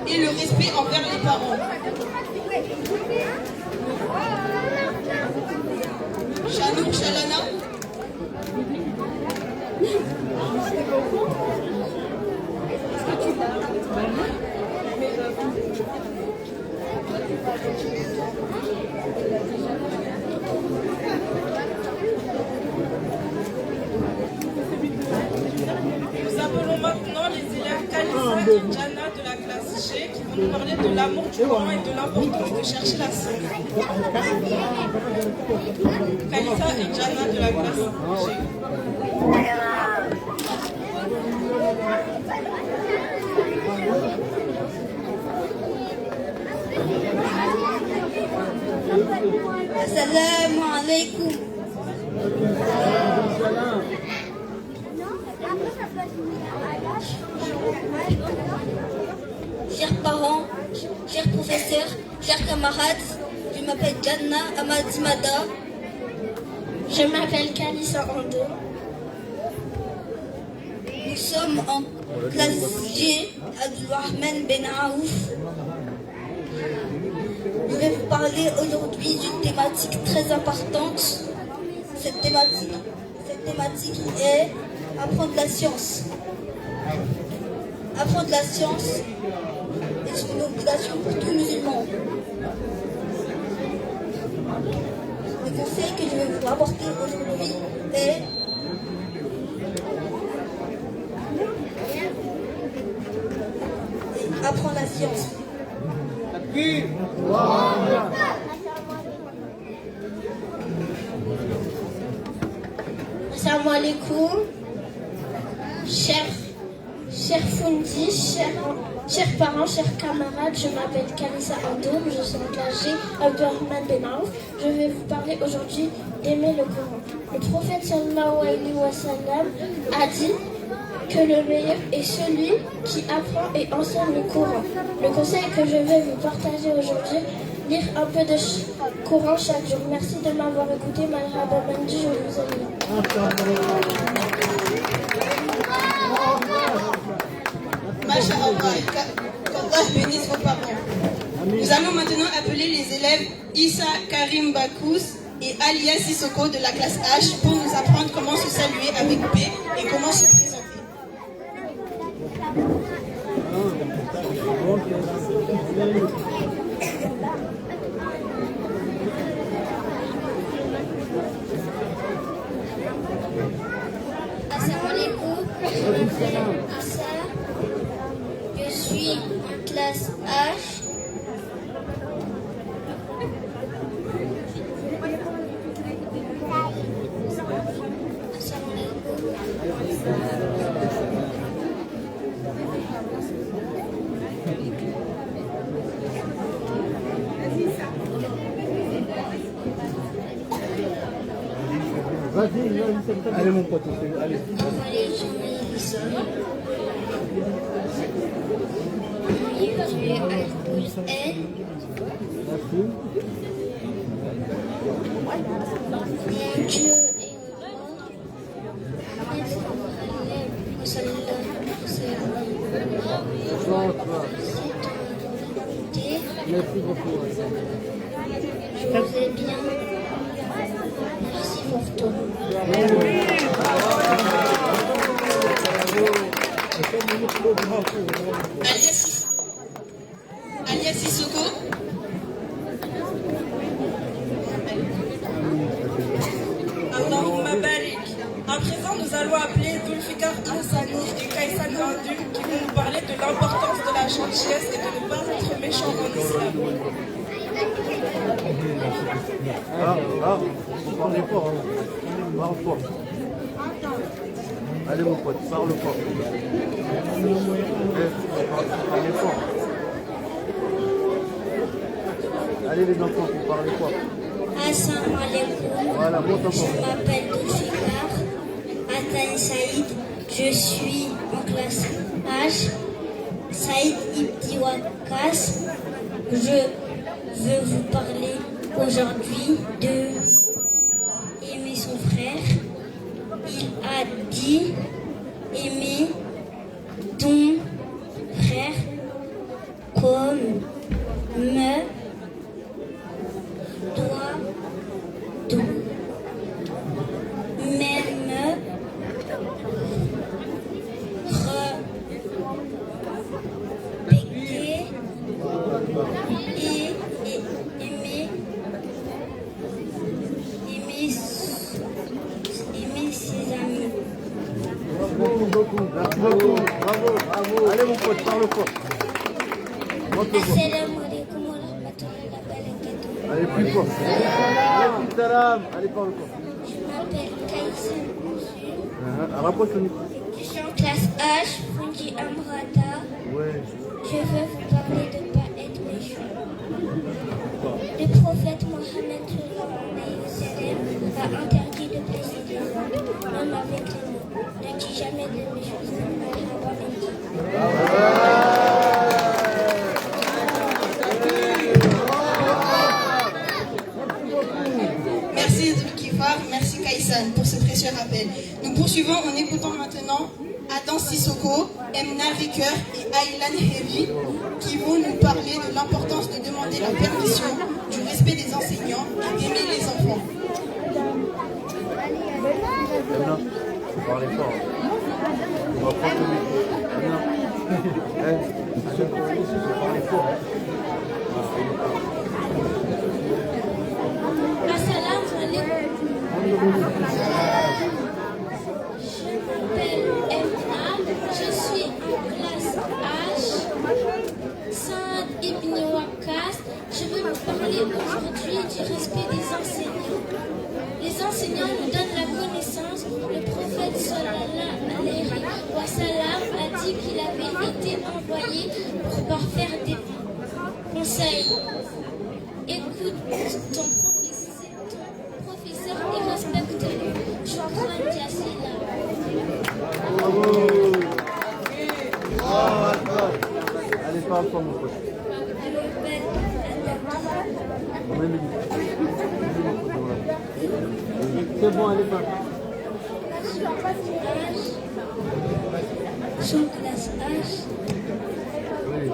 et le respect envers les parents. Chanour Chalana. Nous appelons maintenant les élèves Kalissa et Jana de la classe G qui vont nous parler de l'amour du Coran et de l'importance de chercher la science. Kalissa et Jana de la classe G. Assalamu alaikum. Chers parents, chers professeurs, chers camarades, je m'appelle Janna Amadimada. Je m'appelle Kalissa Ando. Nous sommes en classe G à Abdelrahman Ben Aouf. Je vais vous parler aujourd'hui d'une thématique très importante. Cette thématique est apprendre la science. Apprendre la science est une obligation pour tout musulman. Le conseil que je vais vous apporter aujourd'hui est apprendre la science. Assalamu alaikum. Chers Fundi, chers parents, chers camarades, je m'appelle Kalissa Andoum, je suis en classe G, Abdelrahman Ben Aouf. Je vais vous parler aujourd'hui d'aimer le Coran. Le prophète sallallahu alayhi wa sallam a dit que le meilleur est celui qui apprend et enseigne le Coran. Le conseil que je vais vous partager aujourd'hui, lire un peu de Coran chaque jour. Merci de m'avoir écouté, Malhaba Bandi, je vous aime. Masha'Allah, qu'Allah bénisse vos parents. Nous allons maintenant appeler les élèves Issa Karim Bakous et Alia Sissoko de la classe H pour nous apprendre comment se saluer avec B et comment se présenter. Assalamu alaikum. Je m'appelle Issa. Je suis en classe H. Allez mon pote, allez. Mon Dieu Merci beaucoup. je vous ai bien. Merci pour tout. Alia Sissoko. Allahumma barik. À présent, nous allons appeler Zulfikar Hassani et Kaïsan Gandum qui vont nous parler de l'importance de la gentillesse et de ne pas être méchant en islam. Vous parlez fort, hein. Parle fort. Allez mon pote, parle fort. Parlez fort. Allez les enfants, vous parlez fort. Assalamu alaikum. Voilà, monte Je encore. m'appelle Zulfikar Atani Saïd. Je suis en classe H. Saïd Ibdi Wakas. Je veux vous parler aujourd'hui de dit aimer ton frère comme me doit tout. Même respecter et aimer ses amis. Merci beaucoup. Bravo. Allez mon pote, parle fort. Assalamu alaikum wa rahmatullahi wa barakatuh. Allez plus fort. Alaykoum salam. Allez parle fort. Je m'appelle Kaïsen. Rapproche le micro. Je suis en classe H, Fundi Amrata. Ouais. Je veux vous parler de ne pas être méchant. Le prophète Mohammed a interdit de blesser les autres, même avec les mots. Ne dis jamais de méchanceté. Merci Zulkifar, merci Kaïsan pour ce précieux rappel. Nous poursuivons en écoutant maintenant Adam Sissoko, Emna Ricoeur et Aylan Hevi qui vont nous parler de l'importance de demander la permission, du respect des enseignants et d'aimer les enfants. Emna, parlez fort. On va prendre le micro. Emna. Parlez fort. Assalamu alaikum. Je m'appelle Emna, je suis en classe H, Saad Ibn Waqqas. Je veux vous parler aujourd'hui du respect des enseignants. Les enseignants nous donnent la connaissance. Le prophète sallallahu alayhi wa sallam a dit qu'il avait été envoyé pour parfaire des conseils. Écoute ton professeur et respecte-le. Je crois Jassila. Allez, parle fort, mon pote. On met le micro. C'est bon, allez, parle. Je suis en classe H. Oui.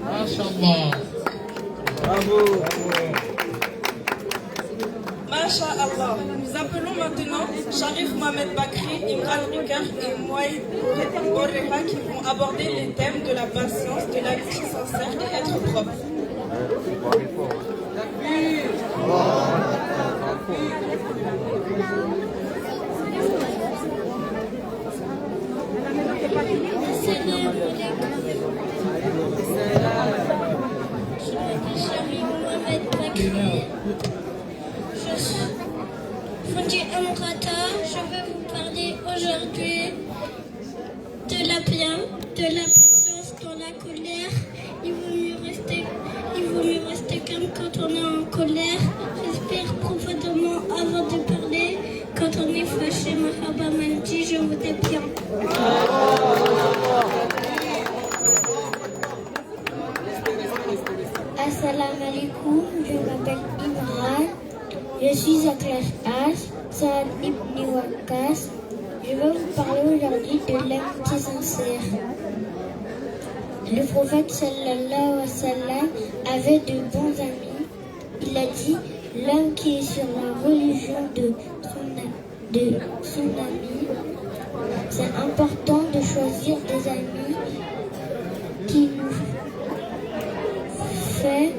Masha'Allah. Bravo. Masha'Allah. Nous appelons maintenant Sharif Mohamed Bakri, Imran Rikar et Mouaïd Borreha qui vont aborder les thèmes de la patience, de l'amitié sincère et être propre. Parlez fort. Je m'appelle Sharif Mohamed Bakri. Je suis Fundi Amrata. Je vais vous parler aujourd'hui de la patience dans la colère. Il vaut mieux rester calme quand on est en colère. Respire profondément avant de parler. Quand on est fâché, Mahaba Mandi, je vous aime bien. Assalamu alaikum, je m'appelle Imran. Je suis en classe H, Saad Ibn Waqqas. Je vais vous parler aujourd'hui de l'amitié sincère. Le prophète sallallahu alayhi wa sallam avait de bons amis. Il a dit, l'homme qui est sur la religion de son ami, c'est important de choisir des amis qui nous fait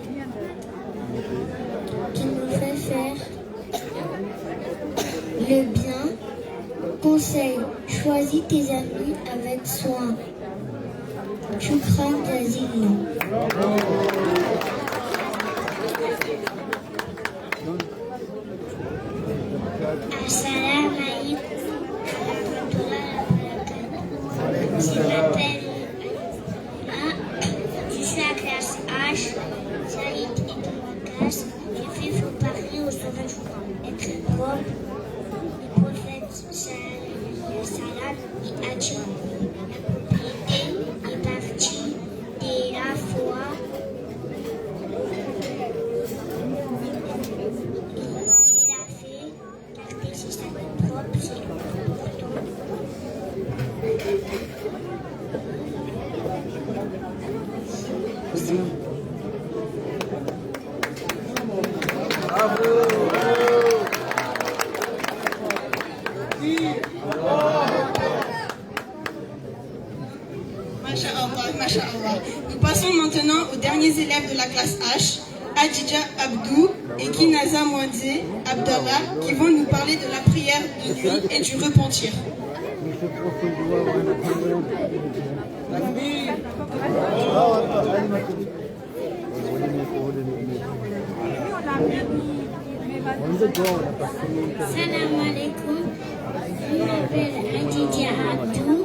faire le bien. Conseil, choisis tes amis avec soin. Shukran Jazila. H, Saïd et Wakas. Je vais vous parler aujourd'hui être propre, les prophètes Salam et Adjou. La propriété est partie de la foi. C'est la fée, car c'est ça propre, c'est le comportement. Masha'Allah. Nous passons maintenant aux derniers élèves de la classe H, Adidja Abdou et Kinaza Mouadze Abdallah, qui vont nous parler de la prière de nuit et du repentir. Salam alaikum, je m'appelle Adidja Abdou,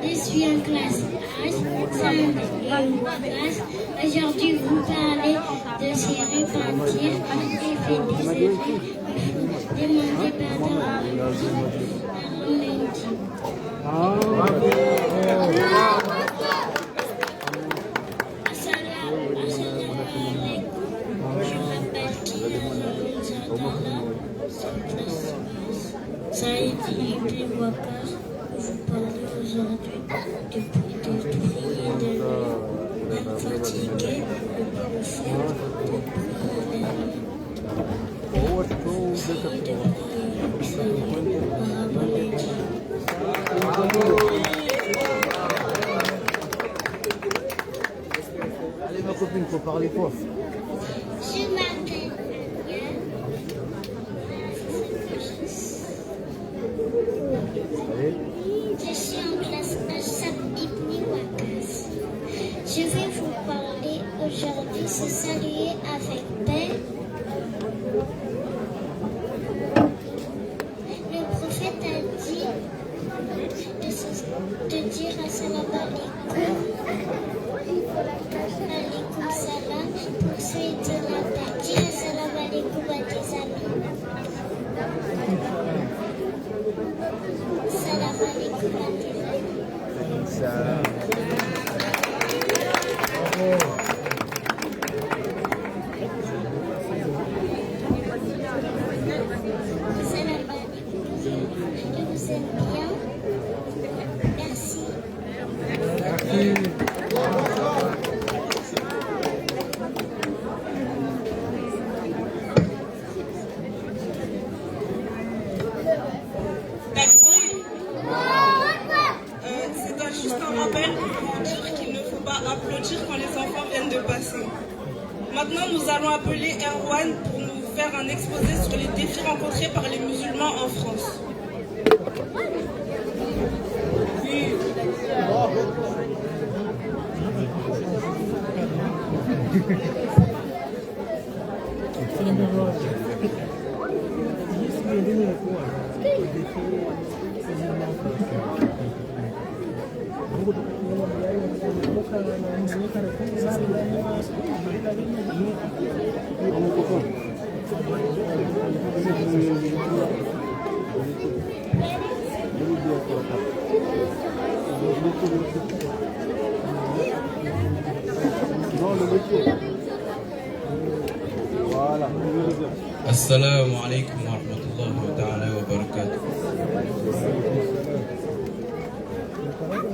je suis en classe H, 5 et Wakas. Aujourd'hui, vous parlez de se repentir et faire des erreurs. Demander pardon à Assalamu alaikum, je m'appelle Saïd et Wakas. Vous parlez aujourd'hui de prier de l'homme fatigué, de prophète, de prier Allez ma copine, faut parler fort. Je m'appelle je suis en classe H-Sab Ibn Wakas. Je vais vous parler aujourd'hui se saluer avec paix. Le prophète a dit de dire assalamu alaikum, alaikum salam pour souhaiter la paix. Dis assalamu alaikum à tes amis. Salam alaikum à tes amis. Salam. Salam alaikum. Je vous aime bien. Merci. C'est juste un rappel pour vous dire qu'il ne faut pas applaudir quand les enfants viennent de passer. Maintenant, nous allons appeler Erwan pour nous faire un exposé sur les défis rencontrés par les musulmans en France. Assalamu alaikum wa rahmatullahi ta'ala wa barakatuh.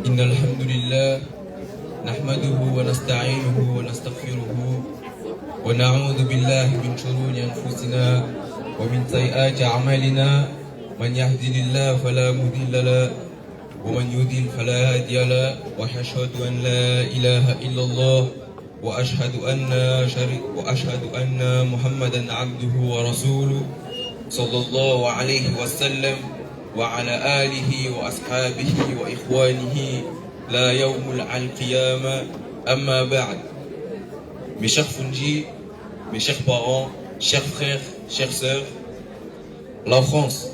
Innal hamdulillah nahmaduhu wa nasta'inuhu wa nastaghfiruhu wa na'udhu billahi min shururi anfusina wa min sayyiati a'malina. Man yahdihillahu fala mudilla lahu wa man yudlil fala hadiya lahu wa ashhadu an la ilaha illallah وأشهد أن محمدا عبده ورسوله صلى الله عليه وسلم وعلى آله وأصحابه وإخوانه لا يوم القيامة أما بعد. Mes chers Fundji, mes chers parents, chers frères, chères sœurs, la France,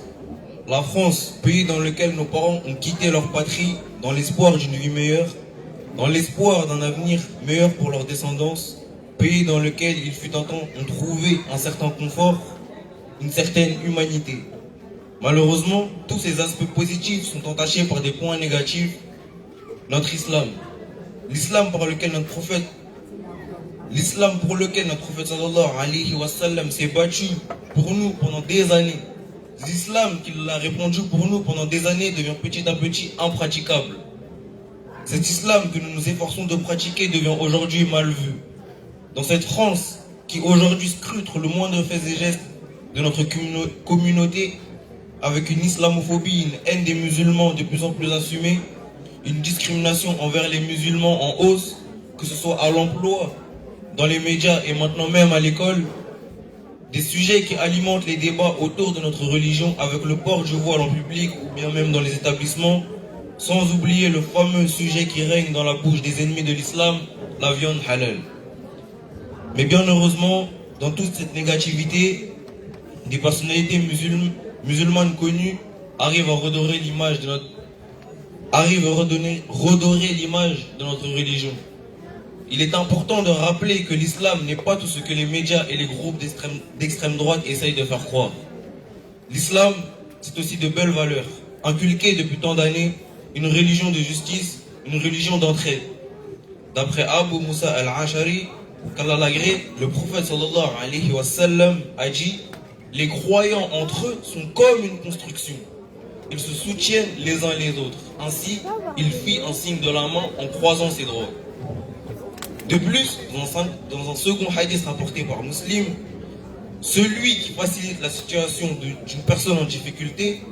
pays dans lequel nos parents ont quitté leur patrie dans l'espoir d'une vie meilleure, dans l'espoir d'un avenir meilleur pour leur descendance, pays dans lequel il fut un temps on trouvait un certain confort, une certaine humanité. Malheureusement, tous ces aspects positifs sont entachés par des points négatifs. Notre islam, l'islam pour lequel notre prophète sallallahu alayhi wa sallam s'est battu pour nous pendant des années, l'islam qu'il a répandu pour nous pendant des années devient petit à petit impraticable. Cet islam que nous nous efforçons de pratiquer devient aujourd'hui mal vu. Dans cette France qui aujourd'hui scrute le moindre fait et geste de notre communauté, avec une islamophobie, une haine des musulmans de plus en plus assumée, une discrimination envers les musulmans en hausse, que ce soit à l'emploi, dans les médias et maintenant même à l'école, des sujets qui alimentent les débats autour de notre religion avec le port du voile en public ou bien même dans les établissements, sans oublier le fameux sujet qui règne dans la bouche des ennemis de l'islam, la viande halal. Mais bien heureusement, dans toute cette négativité, des personnalités musulmanes connues arrivent à redorer l'image de notre religion. Il est important de rappeler que l'islam n'est pas tout ce que les médias et les groupes d'extrême droite essayent de faire croire. L'islam, c'est aussi de belles valeurs, inculquées depuis tant d'années, une religion de justice, une religion d'entraide. D'après Abu Musa al-Ashari, qu'Allah l'agrée, le prophète sallallahu alayhi wa sallam a dit: les croyants entre eux sont comme une construction. Ils se soutiennent les uns les autres. Ainsi, il fit un signe de la main en croisant ses doigts. De plus, dans un second hadith rapporté par Muslim, celui qui facilite la situation d'une personne en difficulté,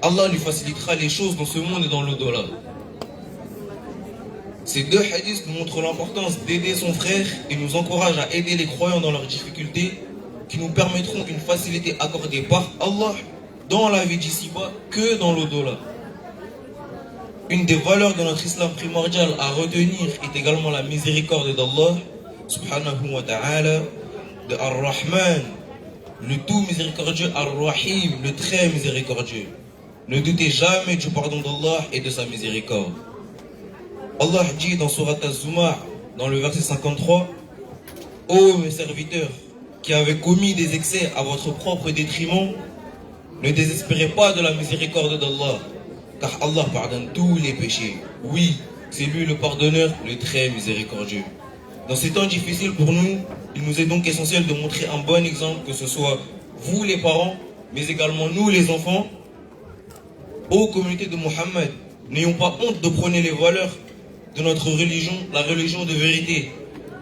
Allah lui facilitera les choses dans ce monde et dans l'au-delà. Ces deux hadiths nous montrent l'importance d'aider son frère et nous encouragent à aider les croyants dans leurs difficultés, qui nous permettront une facilité accordée par Allah dans la vie d'ici-bas que dans l'au-delà. Une des valeurs de notre islam primordial à retenir est également la miséricorde d'Allah, subhanahu wa ta'ala, de Ar-Rahman, le tout miséricordieux, Ar-Rahim, le très miséricordieux. Ne doutez jamais du pardon d'Allah et de sa miséricorde. Allah dit dans Surat Az-Zumar, dans le verset 53, « Ô mes serviteurs, qui avez commis des excès à votre propre détriment, ne désespérez pas de la miséricorde d'Allah, car Allah pardonne tous les péchés. Oui, c'est lui le pardonneur, le très miséricordieux. » Dans ces temps difficiles pour nous, il nous est donc essentiel de montrer un bon exemple, que ce soit vous les parents, mais également nous les enfants. Ô communauté de Mohammed, n'ayons pas honte de prôner les valeurs de notre religion, la religion de vérité.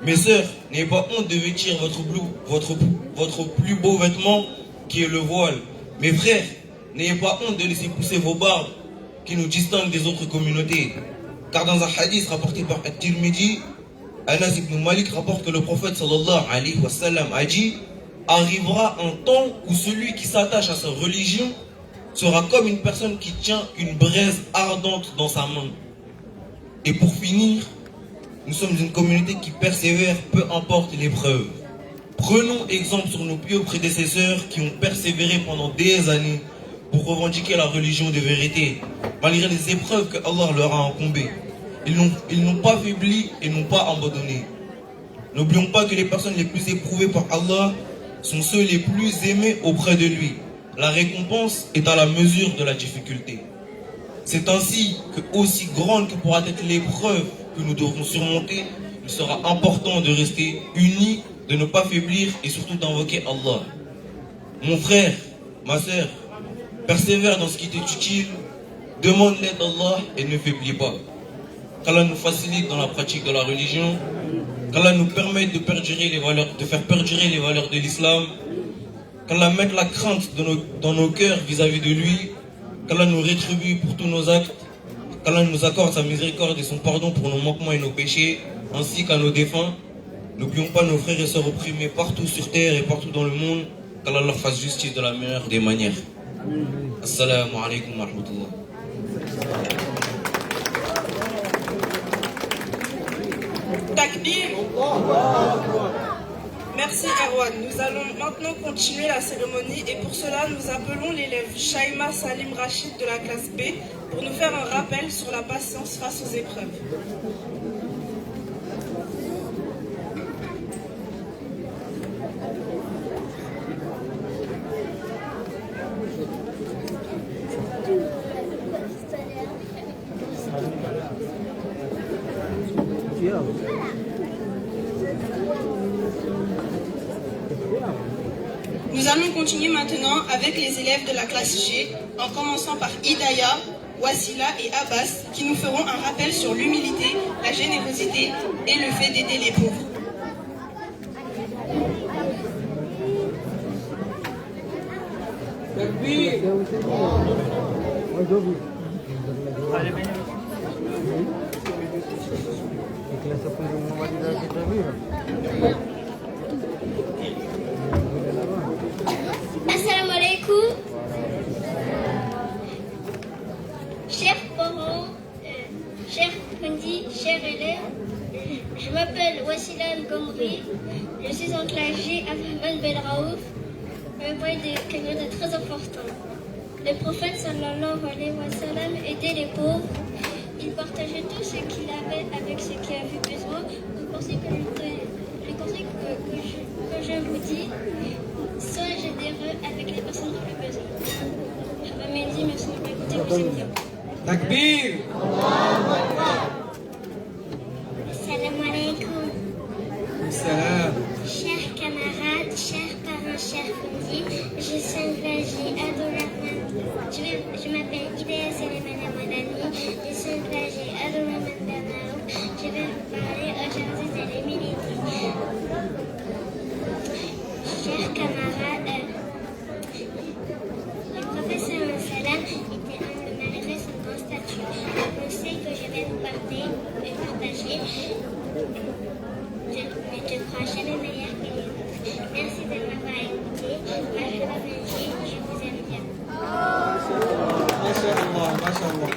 Mes sœurs, n'ayez pas honte de vêtir votre plus beau vêtement qui est le voile. Mes frères, n'ayez pas honte de laisser pousser vos barbes qui nous distinguent des autres communautés. Car dans un hadith rapporté par At-Tirmidhi, Anas ibn Malik rapporte que le prophète sallallahu alayhi wa sallam a dit: arrivera un temps où celui qui s'attache à sa religion sera comme une personne qui tient une braise ardente dans sa main. Et pour finir, nous sommes une communauté qui persévère, peu importe l'épreuve. Prenons exemple sur nos pieux prédécesseurs qui ont persévéré pendant des années pour revendiquer la religion de vérité, malgré les épreuves que Allah leur a incombées. Ils n'ont pas faibli et n'ont pas abandonné. N'oublions pas que les personnes les plus éprouvées par Allah sont ceux les plus aimés auprès de lui. La récompense est à la mesure de la difficulté. C'est ainsi que, aussi grande que pourra être l'épreuve que nous devrons surmonter, il sera important de rester unis, de ne pas faiblir et surtout d'invoquer Allah. Mon frère, ma sœur, persévère dans ce qui t'est utile, demande l'aide d'Allah et ne faiblis pas. Qu'Allah nous facilite dans la pratique de la religion, qu'Allah nous permette de faire perdurer les valeurs de l'islam, qu'Allah mette la crainte dans nos cœurs vis-à-vis de lui, qu'Allah nous rétribue pour tous nos actes, qu'Allah nous accorde sa miséricorde et son pardon pour nos manquements et nos péchés, ainsi qu'à nos défunts. N'oublions pas nos frères et sœurs opprimés partout sur terre et partout dans le monde, qu'Allah leur fasse justice de la meilleure des manières. Assalamu alaikum wa rahmatullah. Takbir. Merci Erwan. Nous allons maintenant continuer la cérémonie et pour cela nous appelons l'élève Shaima Salim Rachid de la classe B pour nous faire un rappel sur la patience face aux épreuves. Nous allons continuer maintenant avec les élèves de la classe G, en commençant par Hidaya, Wassila et Abbas, qui nous feront un rappel sur l'humilité, la générosité et le fait d'aider les pauvres. Assalamu alaikum. Chers parents, chers Fundi, chers élèves, je m'appelle Wassila Al-Gomri, je suis en classe G Abdurrahman Ben Raouf. Je vais parler de quelque chose de très important. Le prophète sallallahu alayhi wa sallam aidait les pauvres. Il partageait tout ce qu'il avait avec ceux qui avaient besoin. Le conseil que je vous dis, soyez généreux avec les personnes qui ont besoin. Je vous remercie, merci de m'écouter, vous êtes bien. Takbir. Assalamu alaikum. Salam. Chers camarades, chers parents, chers Fundi, je suis en classe G Abdurrahman. Je m'appelle Hidaya Selemana Madani, je suis en classe G Abdurrahman Ben Raouf. Je vais vous parler aujourd'hui de l'humilité. Chers camarades, le professeur Salam était humble malgré son grand statut. Le conseil que je vais vous partager, ne te crois jamais meilleur que les autres. Merci de m'avoir écouté. Je vous aime bien. Masha'Allah, Masha'Allah.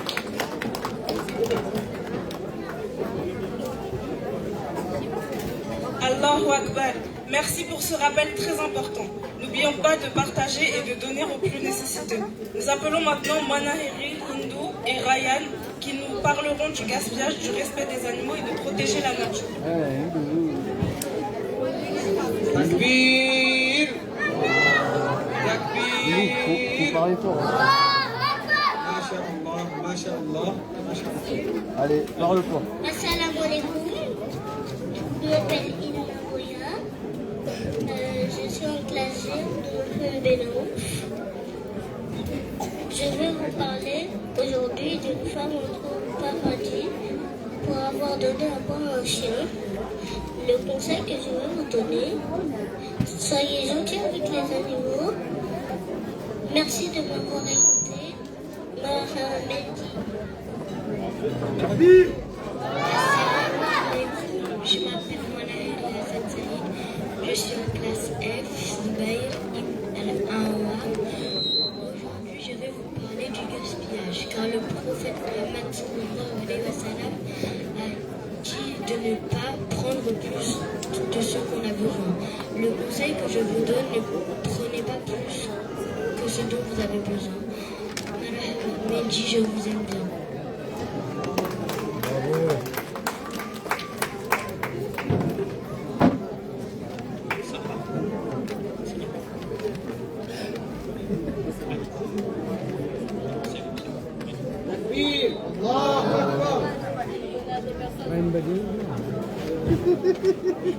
Allahu Akbar. Merci pour ce rappel très important. N'oublions pas de partager et de donner aux plus nécessiteux. Nous appelons maintenant Manaheri, Hindou et Ryan qui nous parleront du gaspillage, du respect des animaux et de protéger la nature. Takbir. Takbir. Masha'Allah, Masha'Allah, Masha'Allah. Allez, parle-toi. Assalamu alaikum. Je m'appelle Ilma Boya. Je suis en classe G de Benaouf. Je vais vous parler aujourd'hui d'une femme au paradis pour avoir donné à boire à un chien. Le conseil que je vais vous donner, soyez gentils avec les animaux. Merci de m'avoir écouté. Je m'appelle Manaheri Hassan Saïd. Je suis en classe F, Zubair Al-Awa. Aujourd'hui, je vais vous parler du gaspillage, car le prophète Mohammed sallallahu alayhi wa sallam a dit de ne pas prendre plus de ce qu'on a besoin. Le conseil que je vous donne, ne prenez pas plus que ce dont vous avez besoin. Mais dit, je vous aime bien.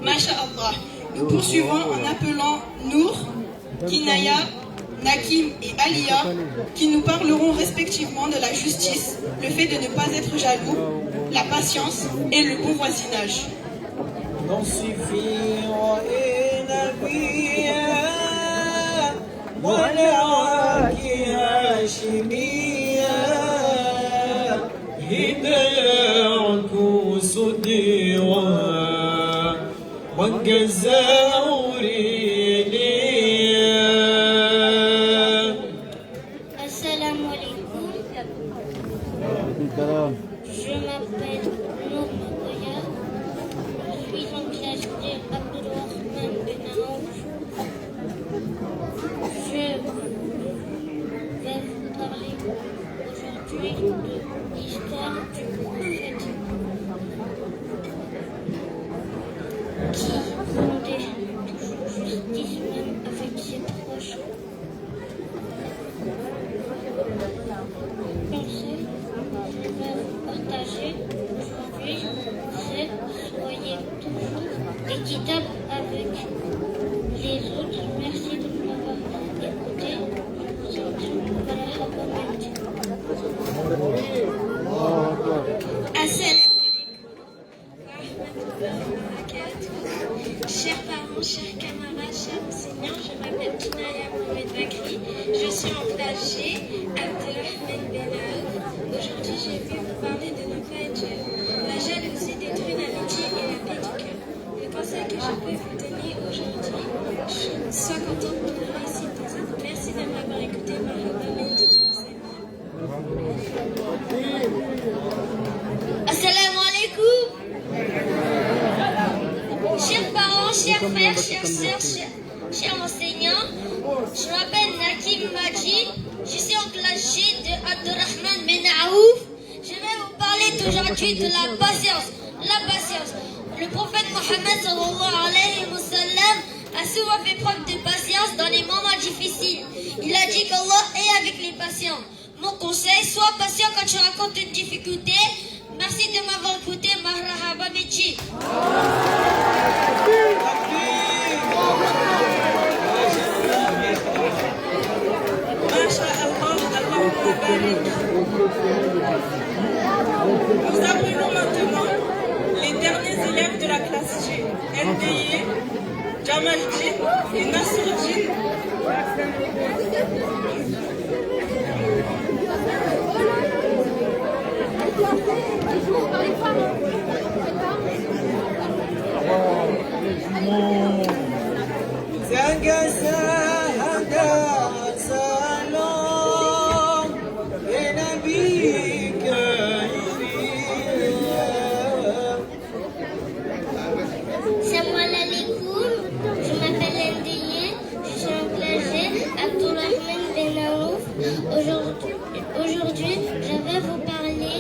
Masha'Allah. Nous poursuivons en appelant Nour, Kinaya, Nakim et Alia, qui nous parleront respectivement de la justice, le fait de ne pas être jaloux, la patience et le bon voisinage. Assalamu alaikum. Je m'appelle Nour Makoya. Je suis en classe de Abdurrahman Ben Raouf. Je vais vous parler aujourd'hui de l'histoire du prophète qui rendait toujours justice Chers parents, chers camarades, chers enseignants, je m'appelle Kinaya Mohamed Bakri. Je suis en classe G, Abdelrahman Benaouf. Aujourd'hui, j'ai vu vous parler de ne pas être jaloux. La jalousie détruit l'amitié et la paix du cœur. Le conseil que je peux vous donner aujourd'hui, sois content pour la réussite des autres. Merci de m'avoir écouté. Assalamu alaikum. Chers parents, chers frères, chères sœurs, chers enseignants, je m'appelle Nakim Maji, je suis en classe G de Abdelrahman Benaouf. Je vais vous parler aujourd'hui de la patience. La patience. Le prophète Mohammed sallallahu alayhi wa sallam a souvent fait preuve de patience dans les moments difficiles. Il a dit qu'Allah est avec les patients. Mon conseil, sois patient quand tu rencontres une difficulté. Merci de m'avoir écouté, Marhaba Mechi. Nous appelons maintenant les derniers élèves de la classe G, NDI, Jamaljin et Nasruddin. Salam alaikum, je m'appelle Ndiye, je suis en classe G, Abdelrahman Benaouf. Aujourd'hui, je vais vous parler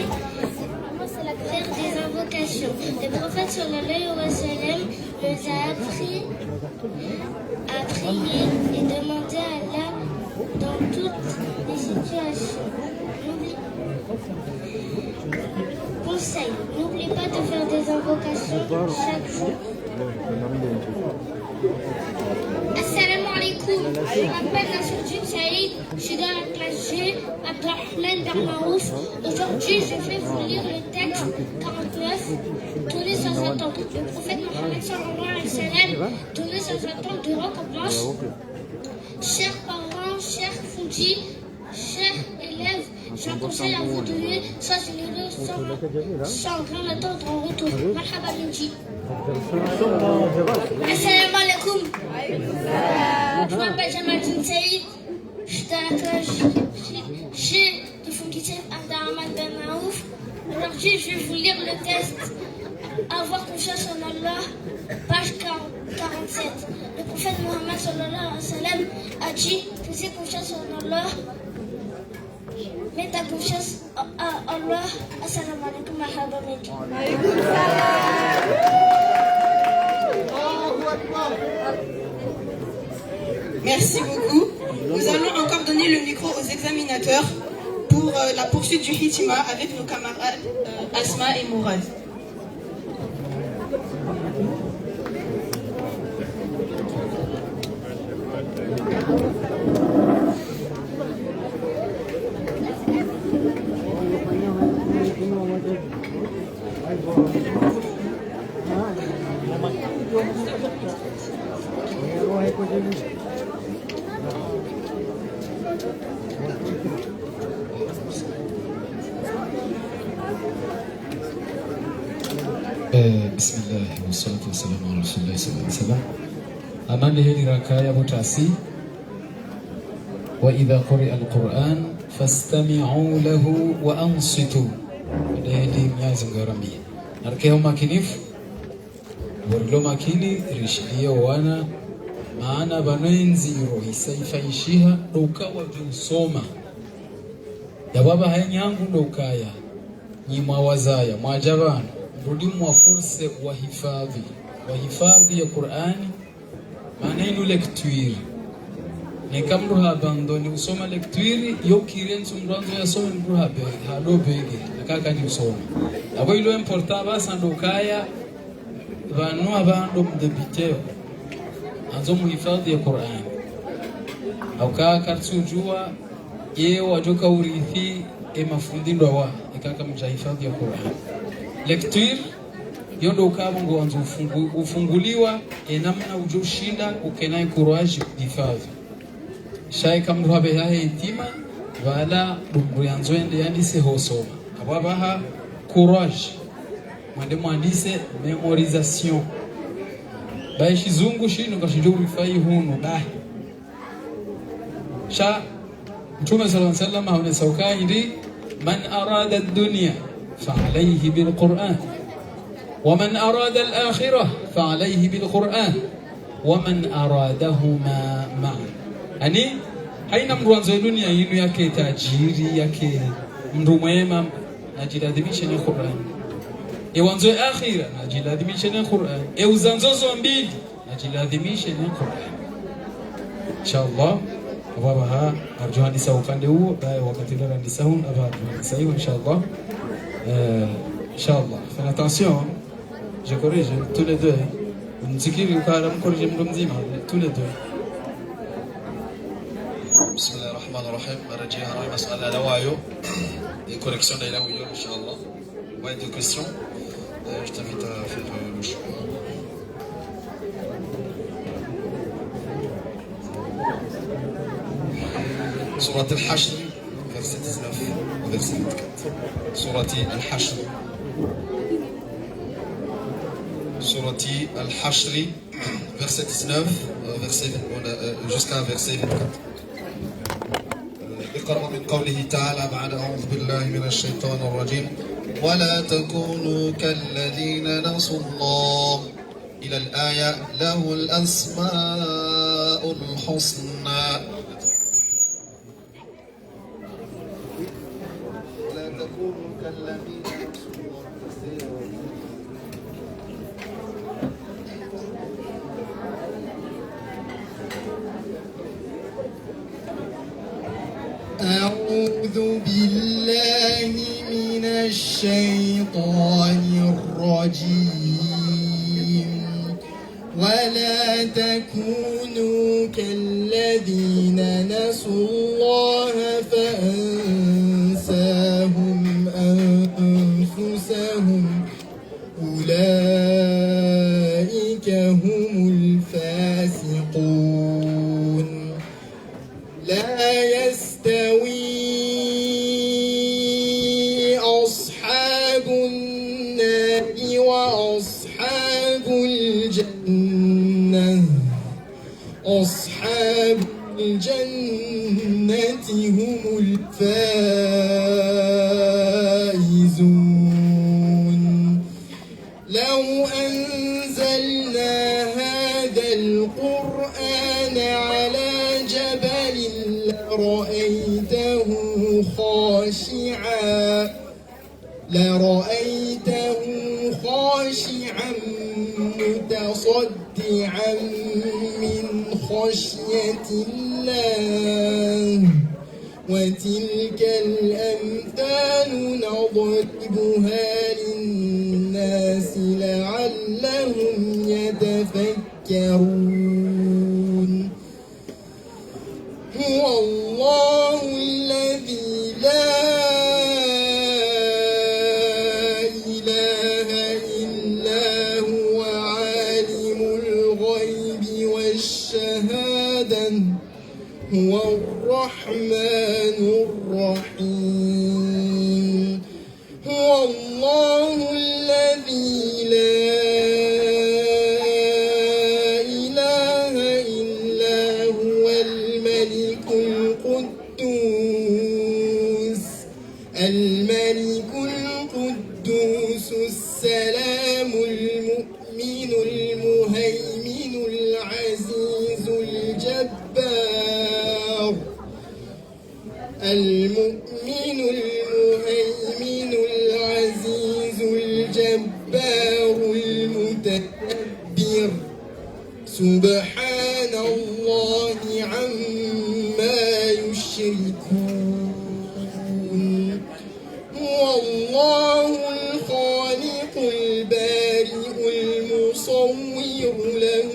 faire des invocations. Le prophète sallallahu alayhi wa sallam nous a appris à prier et demander à Allah dans toutes les situations. Conseil, n'oublie pas de faire des invocations chaque jour. Assalamu alaikum, je m'appelle Nasruddin Saïd, je suis dans la classe G, Abdelrahman Benaouf. Aujourd'hui, je vais vous lire le texte 49, tourner sans attendre. Le prophète Mohammed sallallahu alayhi wa sallam, tourner sans attendre de roc en blanche. Chers parents, chers foudis, chers élèves, je conseille à vous de lire sans généreux, sans rien attendre en retour. Marhaba Minji. Assalamu alaikum. Je m'appelle Jamaljin Saïd. Je suis dans la classe G du Fonditaire Abdelrahman Benaouf. Aujourd'hui, je vais vous lire le test. Avoir confiance en Allah, page 47. Le prophète Mohammed sallallahu alayhi wa sallam a dit: faisez confiance en Allah. Mets ta confiance à Allah. Assalamu alaikum wa rahmatullahi. Merci beaucoup. Nous allons encore donner le micro aux examinateurs pour la poursuite du Hitima avec nos camarades Asma et Mourad. بسم الله والصلاة والسلام على رسول الله صلى الله عليه وسلم. أمان هذه ركاية بتعسي. وإذا قرئ القرآن فاستمعوا له وأنصتوا. هذه ميازم غرامية. نركيه ماكينيف. ورلو ماكيني رشدية وانا معنا بننزي روحي سيفايشيها دوكا وجنسوما. يا بابا هاي نيانgu dokaya. Ni mwawazaya mwajabana. Rudi mwafurse wahifadhi ya Qur'ani maneno lecture ne kamru abandoni usoma lecture yo kirenzo mranzo ya soma mru habe hado bege akaka ni usoma abo ilo importa basa ndokaya vanu abando mdebiteo anzo muhifadhi ya Qur'ani au kaka tsujua yeye wajoka urithi mafundi ndo wa ikaka mjahifadhi ya Qur'ani. Lecture yondo ukabongo wanzu ufunguliwa namna ujoshinda ukenai courage difave shay kamru habe ha itima wala dumru yanzwende yandise hosoma ababaha courage mwande mwandise memorisation bai shizungu shino kashijuri fai hunu bai sha Mtume sallallahu alayhi wasallam hauna sauka indi man arada ad-dunya fa alayhi bil Qur'an ومن أراد الآخرة فعليه بالقرآن ومن أرادهما معا يعني haina mtu anzo dunia yinu yake tajiri yake mtu mwema najiladhimisha na Qur'an wanzo akhira najiladhimisha na Qur'an uzanzozo mbili najiladhimisha na Qur'an inshallah wabaha arju hadisa upande huo wakati ndio ndisahun abadu sahihi inshallah inshallah fais attention je corrige tous les deux nzikiri ukaram corrige mtu mzima tous les deux. بسم الله الرحمن الرحيم رجعنا مسألة لوايو correction de لوايو إن شاء الله. Ouais, deux questions. Je t'invite à faire le choix. سورة الحشر verset 19 verset 24. سورة الحشر سورة الحشر verset 19 jusqu'à verset 24. اقرأ من قوله تعالى بعد أعوذ بالله من الشيطان الرجيم ولا تكونوا كالذين نسوا الله إلى الآية له الأسماء الحسنى ولا تكونوا كالذين نسوا الله أعوذ بالله من الشيطان الرجيم ولا تكونوا كالذين نسوا الله فأنساهم أنفسهم أولئك هم الفاسقون لا يستوي أصحاب النار وأصحاب الجنة أصحاب الجنة هم الفائزون لو أنزلنا هذا القرآن على جبل لرأيته خاشعا متصدعا من خشية الله وتلك الأمثال نضربها للناس لعلهم يتفكرون هو الله الذي لا إله إلا هو عالم الغيب والشهادة هو الرحمن الرحيم هو الله الذي لا إله إلا هو الملك القدوس السلام المؤمن المهيمن العزيز الجبار المؤمن المهيمن العزيز الجبار المتكبر سبحان الله عما يشركون هو الله الخالق البارئ المصور له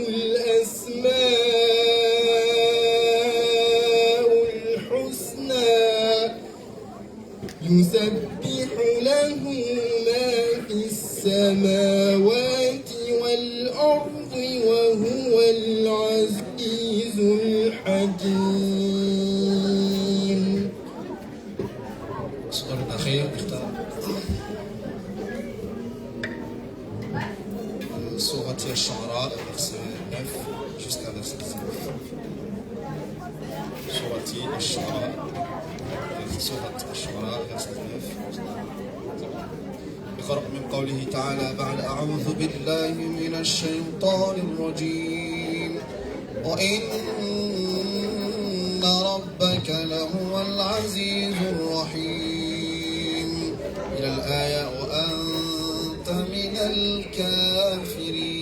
الأسماء الحسنى يسبح له ما في السماوات الحكيم. السؤال الأخير اختار سورة الشعراء verset 9 jusqu'à verset 19. سورة الشعراء verset 9. اقرأ من قوله تعالى بعد أعوذ بالله من الشيطان الرجيم وإن ربك لهو العزيز الرحيم إلى الآية وأنت من الكافرين.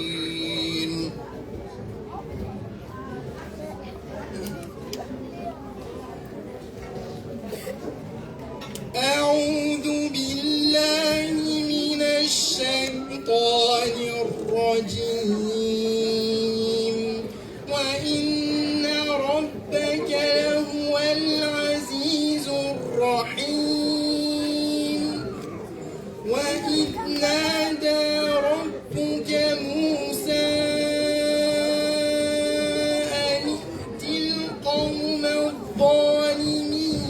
أعوذ بالله من الشيطان الرجيم وإن ربك لهو العزيز الرحيم وإذ نادى ربك موسى أن ائت القوم الظالمين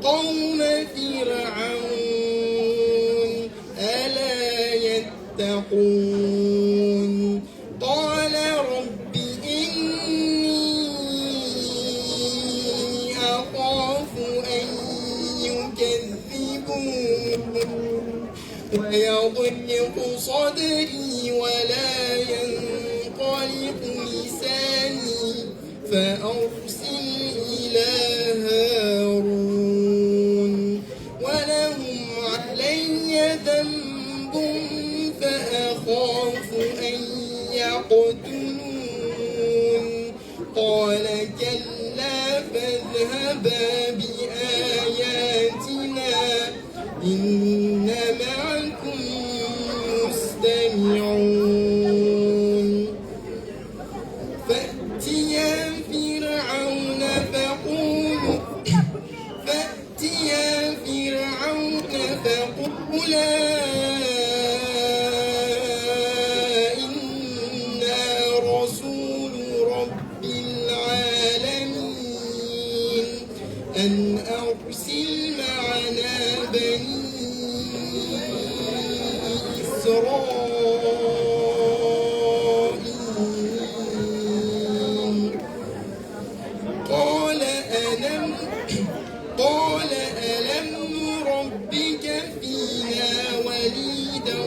قوم فرعون ألا يتقون قال رب إني أخاف أن يكذبون ويضيق صدري ولا ينطلق لساني فأرسل إلى هارون ولهم علي ذنب فأخاف أن يقتلون قال كلا فاذهبا بآياتنا إن معكم مستمعون فأتيا فرعون فقولا إنا رسول رب العالمين أن أرسل معنا بني إسرائيل قال ألم ربك فينا وليدا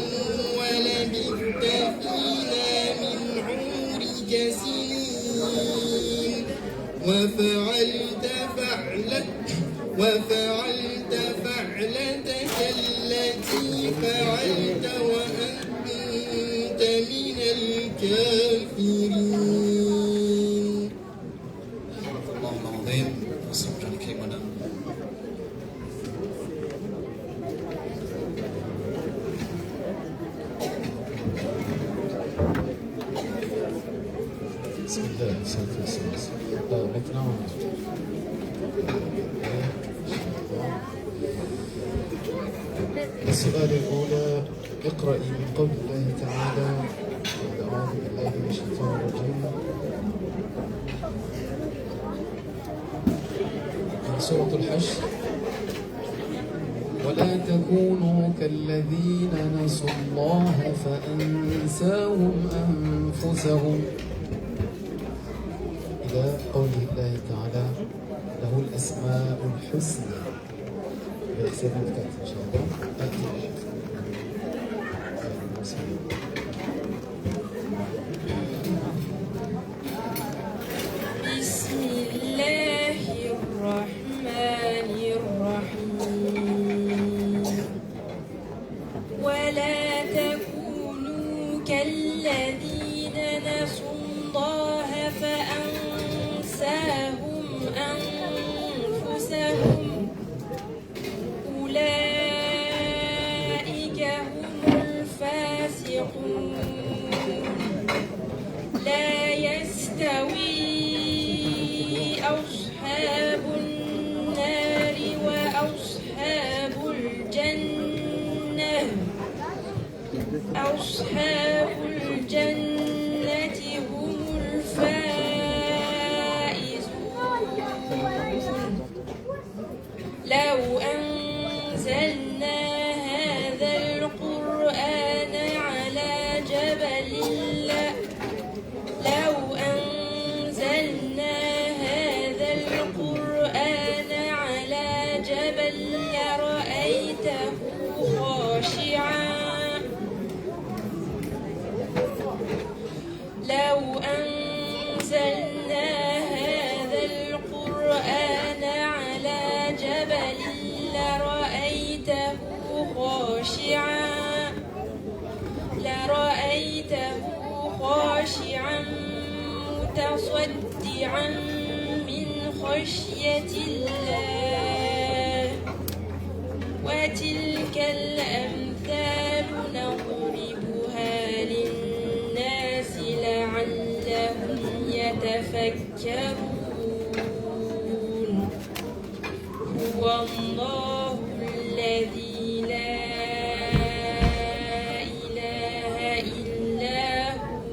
ولبثت فينا من عمرك سنين وفعلت فعلتك التي فعلت وأنت من الكافرين. الله العظيم وصبر الكريم. بسم الله والصلاة والسلام. maintenant السؤال الأولى اقرأي من قول الله تعالى أعوذ بالله من الشيطان الرجيم من سورة الحشر ولا تكونوا كالذين نسوا الله فأنساهم أنفسهم إلى قوله الله تعالى له الأسماء الحسنى بحساب الكاتب إن شاء الله. بسم الله الرحمن الرحيم ولا تكونوا كالذين نسوا الله فأنساهم أنفسهم أولئك هم الفاسقون لا يستوي أصحاب النار وأصحاب الجنة هم الفائزون لو أنزلنا هذا القرآن على جبل لرأيته خاشعا متصدعا من خشية الله وتلك الأمثال نضربها للناس لعلهم يتفكرون هو الله الذي لا إله إلا هو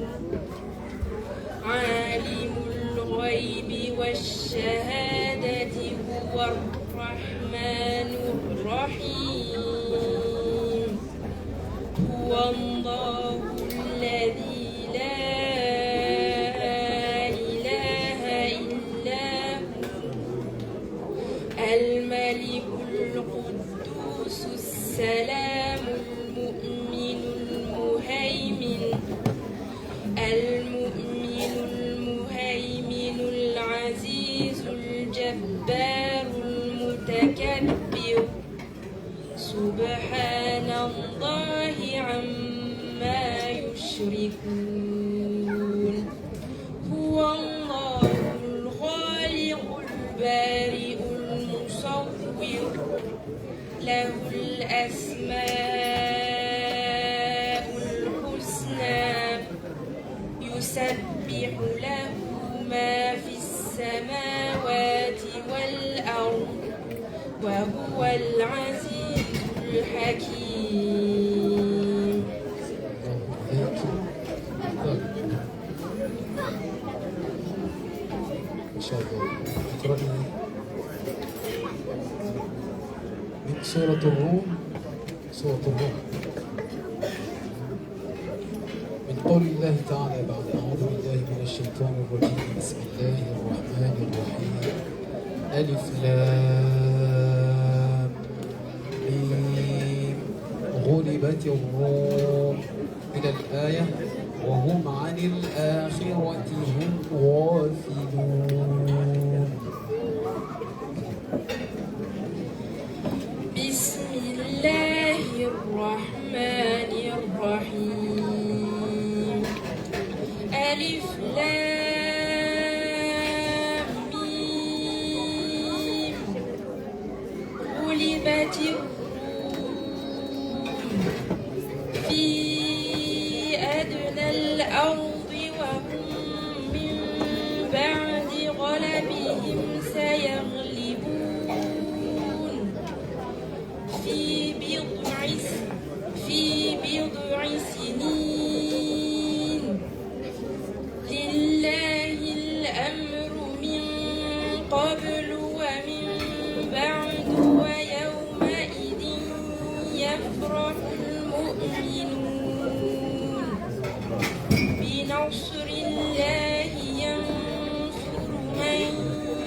عالم الغيب والشهادة هو الرحمن الرحيم هو الله الذي لا إله إلا هو الملك القدوس السلام المؤمن المهيمن العزيز الجبار المتكبر سبحان الله عما يشركون هو الله الخالق البارئ المصور له الأسماء الحسنى يسبح له ما في السماوات والأرض وهو العزيز الحكيم. إن شاء الله اقرأنا من سورة الروم من قول الله تعالى بعد أعوذ بالله من الشيطان الرجيم بسم الله الرحمن الرحيم ألف لام ميم غلبت الروم إلى الآية وهم عن الآخرة هم غافلون. بسم الله الرحمن الرحيم ألف لام ميم غلبت الروم في أدنى الأرض وهم من بعد غلبهم سيغلبون في بضع سنين لله الأمر من قبل ومن بعد ويومئذ يفرح المؤمنون بنصر الله ينصر من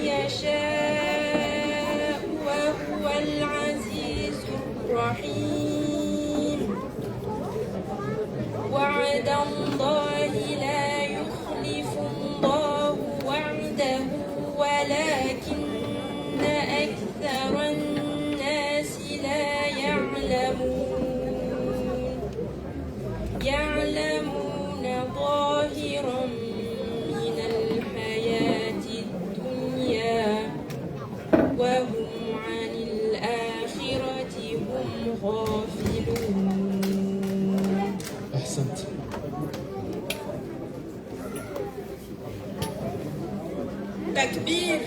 يشاء وهو العزيز الرحيم وعد الله لا يخلف الله وعده ولكن أكثر الناس لا يعلمون ظاهرا من الحياة الدنيا وهم عن الآخرة هم غافلون. أحسنت. Takbir.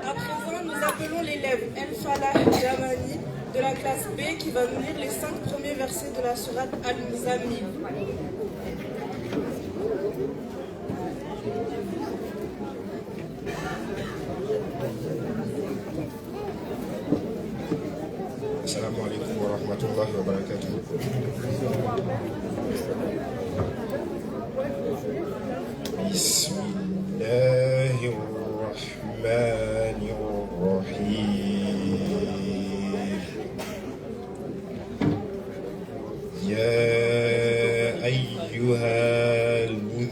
À présent, nous appelons l'élève El Falah Jamani de la classe B qui va nous lire les 5 premiers versets de la sourate Al-Muzammil. Assalamu alaikum wa rahmatullahi wa barakatuh. Bismillahir Rahmanir Rahim. Ya المزمل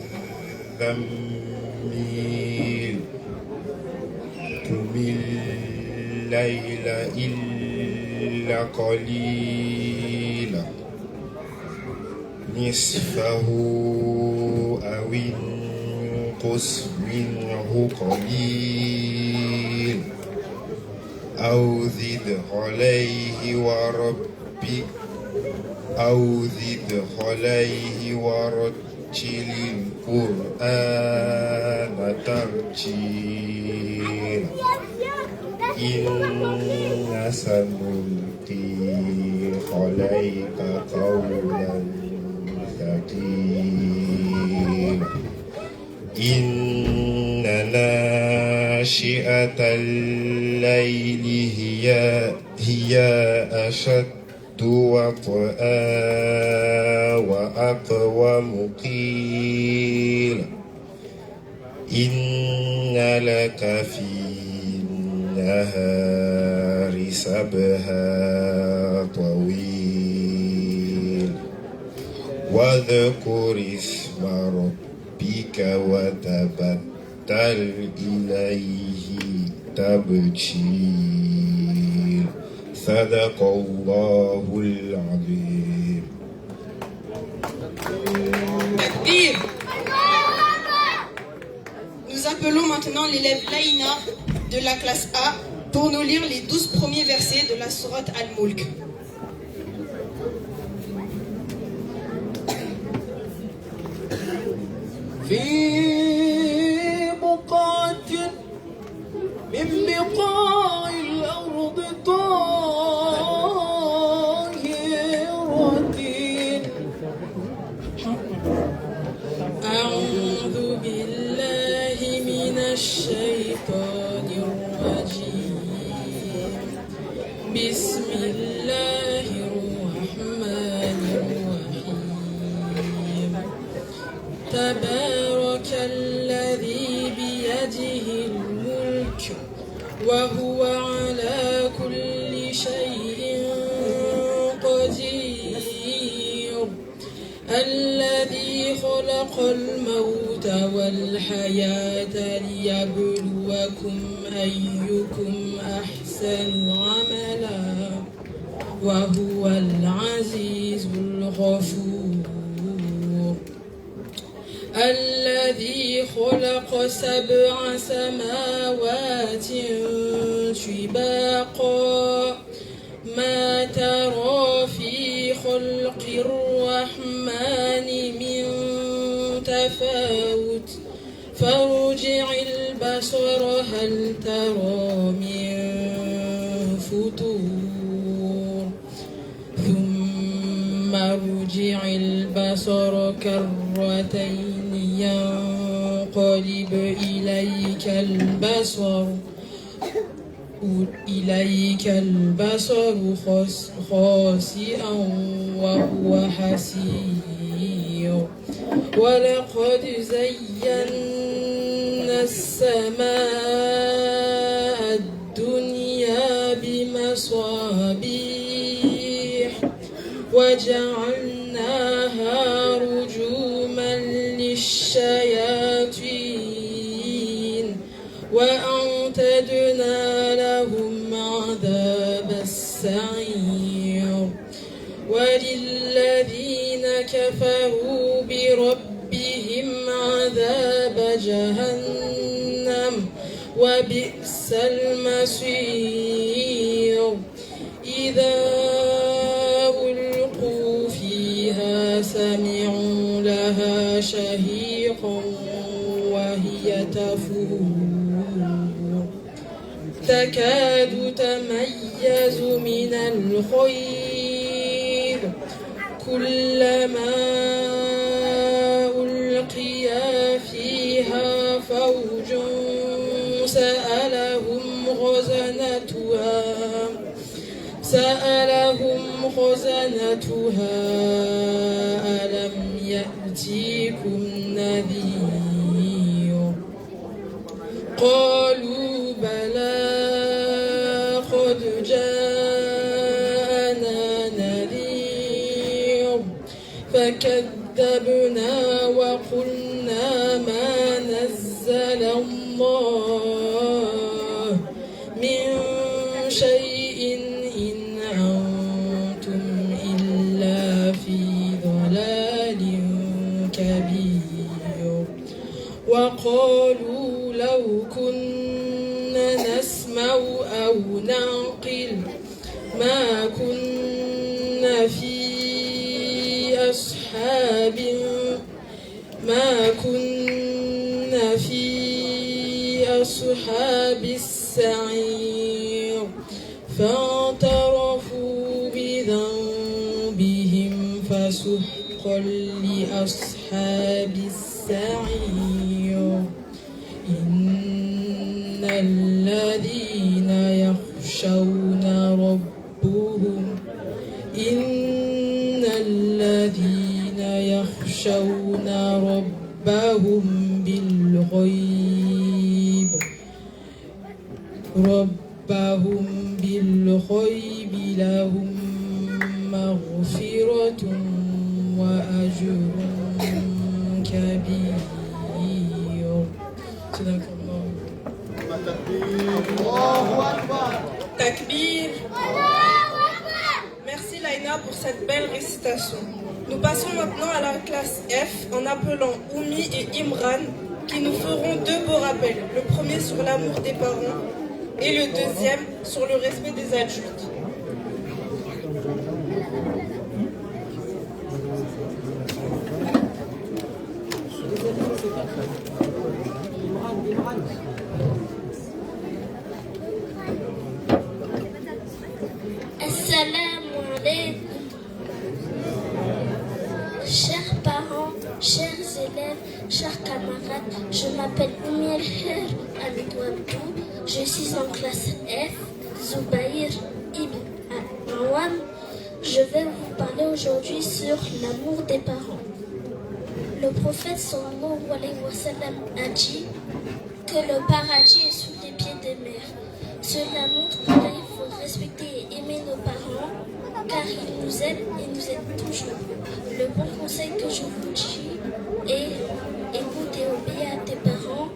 قم الليل إلا قليلا نصفه أو انقص منه قليل أو زد عليه ورتل القرآن ترتيلا إنا سنلقي عليك قولا ثقيلا إن ناشئة الليل هي أشد وطئا وأقوم قيلا إن لك في النهار سبها طويل واذكر اسم ربك وتبتل إليه تبتيل صدق الله العظيم. Nous appelons maintenant l'élève Laïna de la classe A pour nous lire les 12 premiers versets de la sourate Al-Mulk. في بقعة من بقاع الأرض طاهرة أعوذ بالله من الشيطان الرجيم بسم الله الرحمن الرحيم تبارك الذي بيده الملك وهو على كل شيء قدير الذي خلق الموت والحياة ليبلوكم أيكم أحسن عملا وهو العزيز الغفور الذي خلق 7 سماوات طباقا ما ترى في خلق الرحمن من تفاوت فارجع البصر هل ترى من فتور ثم ارجع البصر كرتين ينقلب إليك البصر خاسئا وهو حسير ولقد زينا السماء الدنيا بمصابيح وجعلناها رجوما للشياطين وأعتدنا لهم عذاب السعير وللذين كفروا بربهم عذاب جهنم وبئس المصير إذا ألقوا فيها سمعوا لها شهيقا وهي تفور تكاد تميز من الخير كلما ألقي فيها فوج سألهم خزنتها ألم يأتيكم نذير قالوا بلى قد جاءنا نذير فكذبنا وقلنا وقالوا لو كنا نسمع أو نعقل ما كنا في أصحاب السعير فاعترفوا بذنبهم فسحقا لأصحاب السعير إن الذين يخشون ربهم بالغيب لهم مغفرة وأجر كبير. صدق الله. Takbir. Merci Laïna pour cette belle récitation. Nous passons maintenant à la classe F en appelant Oumi et Imran qui nous feront deux beaux rappels. Le premier sur l'amour des parents et le deuxième sur le respect des adultes. Assalamu alaikum. Chers parents, chers élèves, chers camarades, je m'appelle Oumi El Hamidou Abdou, je suis en classe F, Zubair Ibn Awam. Je vais vous parler aujourd'hui sur l'amour des parents. Le prophète sallallahu alayhi wa sallam a dit que le paradis est sous les pieds des mères. Cela montre qu'il faut respecter et aimer nos parents car ils nous aiment et nous aident toujours. Le bon conseil que je vous dis est écoute et obéis à tes parents.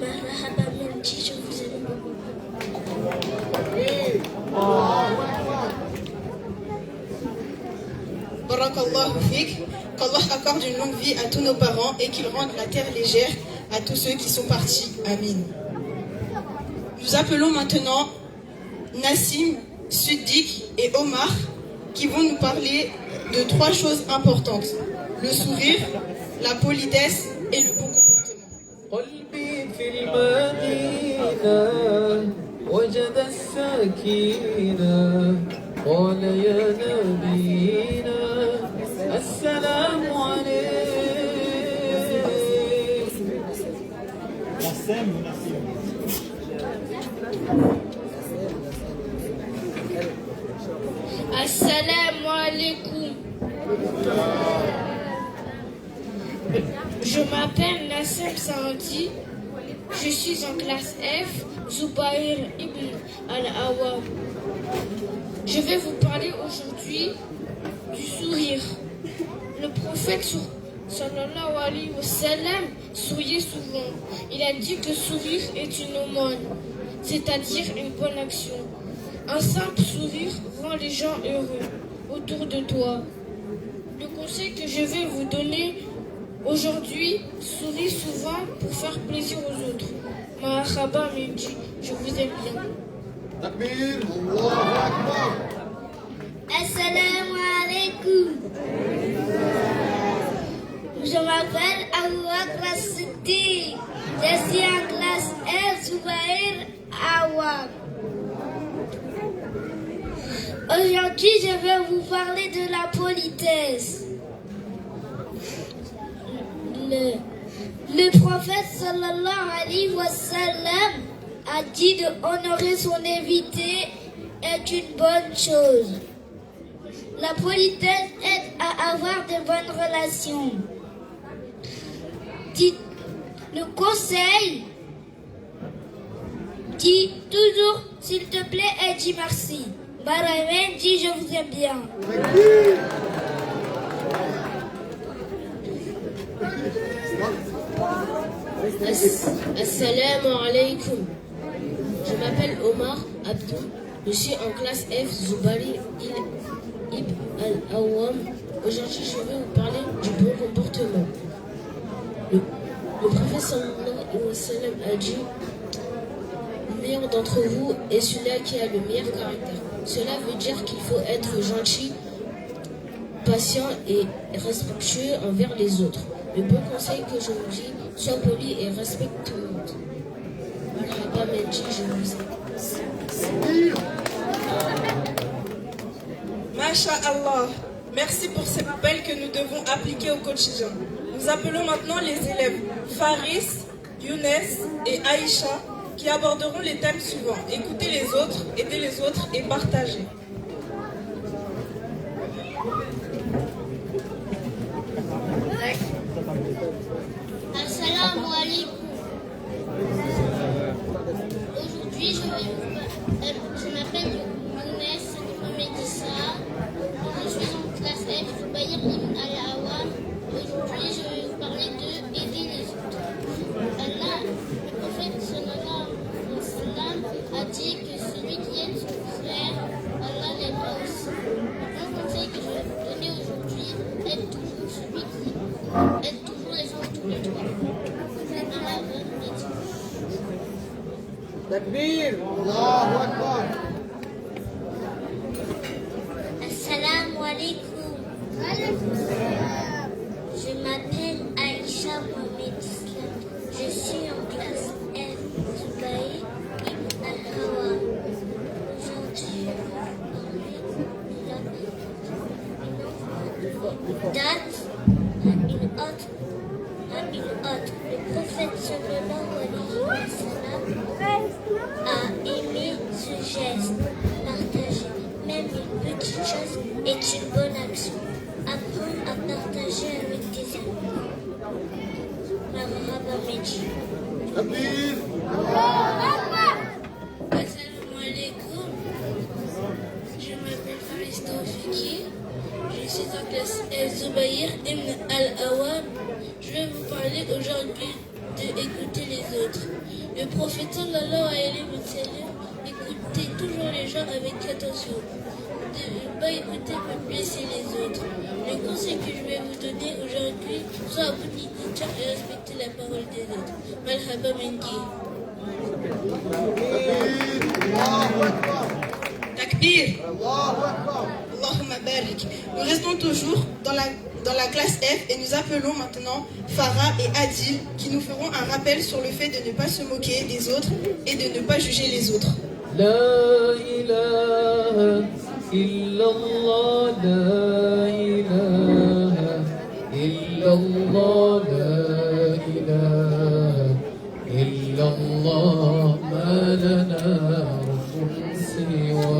Marhaba Melji, je vous aime beaucoup. Barakallahu fik, qu'Allah accorde une longue vie à tous nos parents et qu'il rende la terre légère à tous ceux qui sont partis. Amin. Nous appelons maintenant Nassim, Suddik et Omar qui vont nous parler de trois choses importantes. Le sourire, la politesse et le bon comportement. قال يا نبينا السلام Assalamu alaikum. Je m'appelle Nassim Saadi. Je suis en classe F, Zubair Ibn Al-Awam. Je vais vous parler aujourd'hui du sourire. Le prophète sallallahu alayhi wa sallam souriait souvent. Il a dit que sourire est une aumône, c'est-à-dire une bonne action. Un simple sourire rend les gens heureux autour de toi. Le conseil que je vais vous donner aujourd'hui, souris souvent pour faire plaisir aux autres. Marhaba Menji, je vous aime bien. Takbir, Allahu Akbar. Assalamu alaikum. Je m'appelle Abou Bakr Siddiq. Je suis en classe L, Zubair Awam. Aujourd'hui, je vais vous parler de la politesse. Le prophète sallallahu alayhi wa sallam a dit de honorer son invité est une bonne chose. La politesse aide à avoir de bonnes relations. Le conseil dit toujours s'il te plaît et dis merci. Baramen dit je vous aime bien. Assalamu alaikum. Je m'appelle Omar Abdou. Je suis en classe F, Zubari Ibn Al-Awam. Aujourd'hui, je vais vous parler du bon comportement. Le prophète sallallahu alayhi wa sallam a dit: le meilleur d'entre vous est celui qui a le meilleur caractère. Cela veut dire qu'il faut être gentil, patient et respectueux envers les autres. Le bon conseil que je vous dis, sois poli et respecte tout le monde. Marhaba Menji, je vous aime. Masha'Allah. Merci pour ces rappels que nous devons appliquer au quotidien. Nous appelons maintenant les élèves Faris, Younes et Aïcha qui aborderont les thèmes suivants. Écoutez les autres, aider les autres et partager. Assalamu alaikum. Aujourd'hui, je m'appelle Younes Medissa. Je suis en classe F, Zubair ibn al-Awam. Aujourd'hui, je vais vous parler de aider les autres. Allah, le prophète sallallahu alayhi wa sallam a dit que celui qui aide son frère, Allah l'aimera aussi. Le bon conseil que je vais vous donner aujourd'hui, aide toujours celui qui aide toujours les gens tous les jours. Takbir! Allahu Akbar! Assalamu alaikum. Je m'appelle Aïcha Mohamed Islam. Je suis en classe F, Zubair ibn al-Hawa. Aujourd'hui, date une autre. Le prophète sallallahu alayhi wa sallam a aimé ce geste. Partager même une petite chose est une bonne action. Apprendre à partager avec tes amis. Marhaba Menji. Assalamu alaikum. Je m'appelle Faris Taufiki. Je suis en classe F, Zubair ibn al-Awam. Je vais vous parler aujourd'hui d'écouter les autres. Le prophète sallallahu alayhi wa sallam écoutait toujours les gens avec attention. Ne pas écouter pour blesser les autres. Le conseil que je vais vous donner aujourd'hui, sois à bout et respecter la parole des autres. Marhaba Menji. Takbir. Allahumma barik. Nous restons toujours dans la classe F et nous appelons maintenant Farah et Adil qui nous feront un rappel sur le fait de ne pas se moquer des autres et de ne pas juger les autres. La ilaha illallah, la ilaha illallah, la ilaha illallah, ma lana rabbun siwa.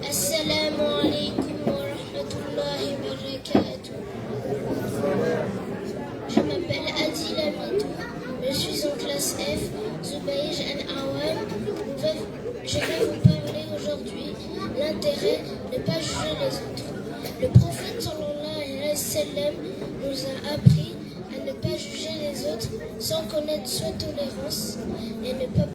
Assalamu alaikum wa rahmatullahi wa barakatuh. Je m'appelle Adil Amidou. Je suis en classe F, Zubair al-Awam. Je vais vous parler aujourd'hui l'intérêt de ne pas juger les autres. Le prophète sallallahu alayhi wa sallam nous a appris à ne pas juger les autres sans connaître sa tolérance et ne pas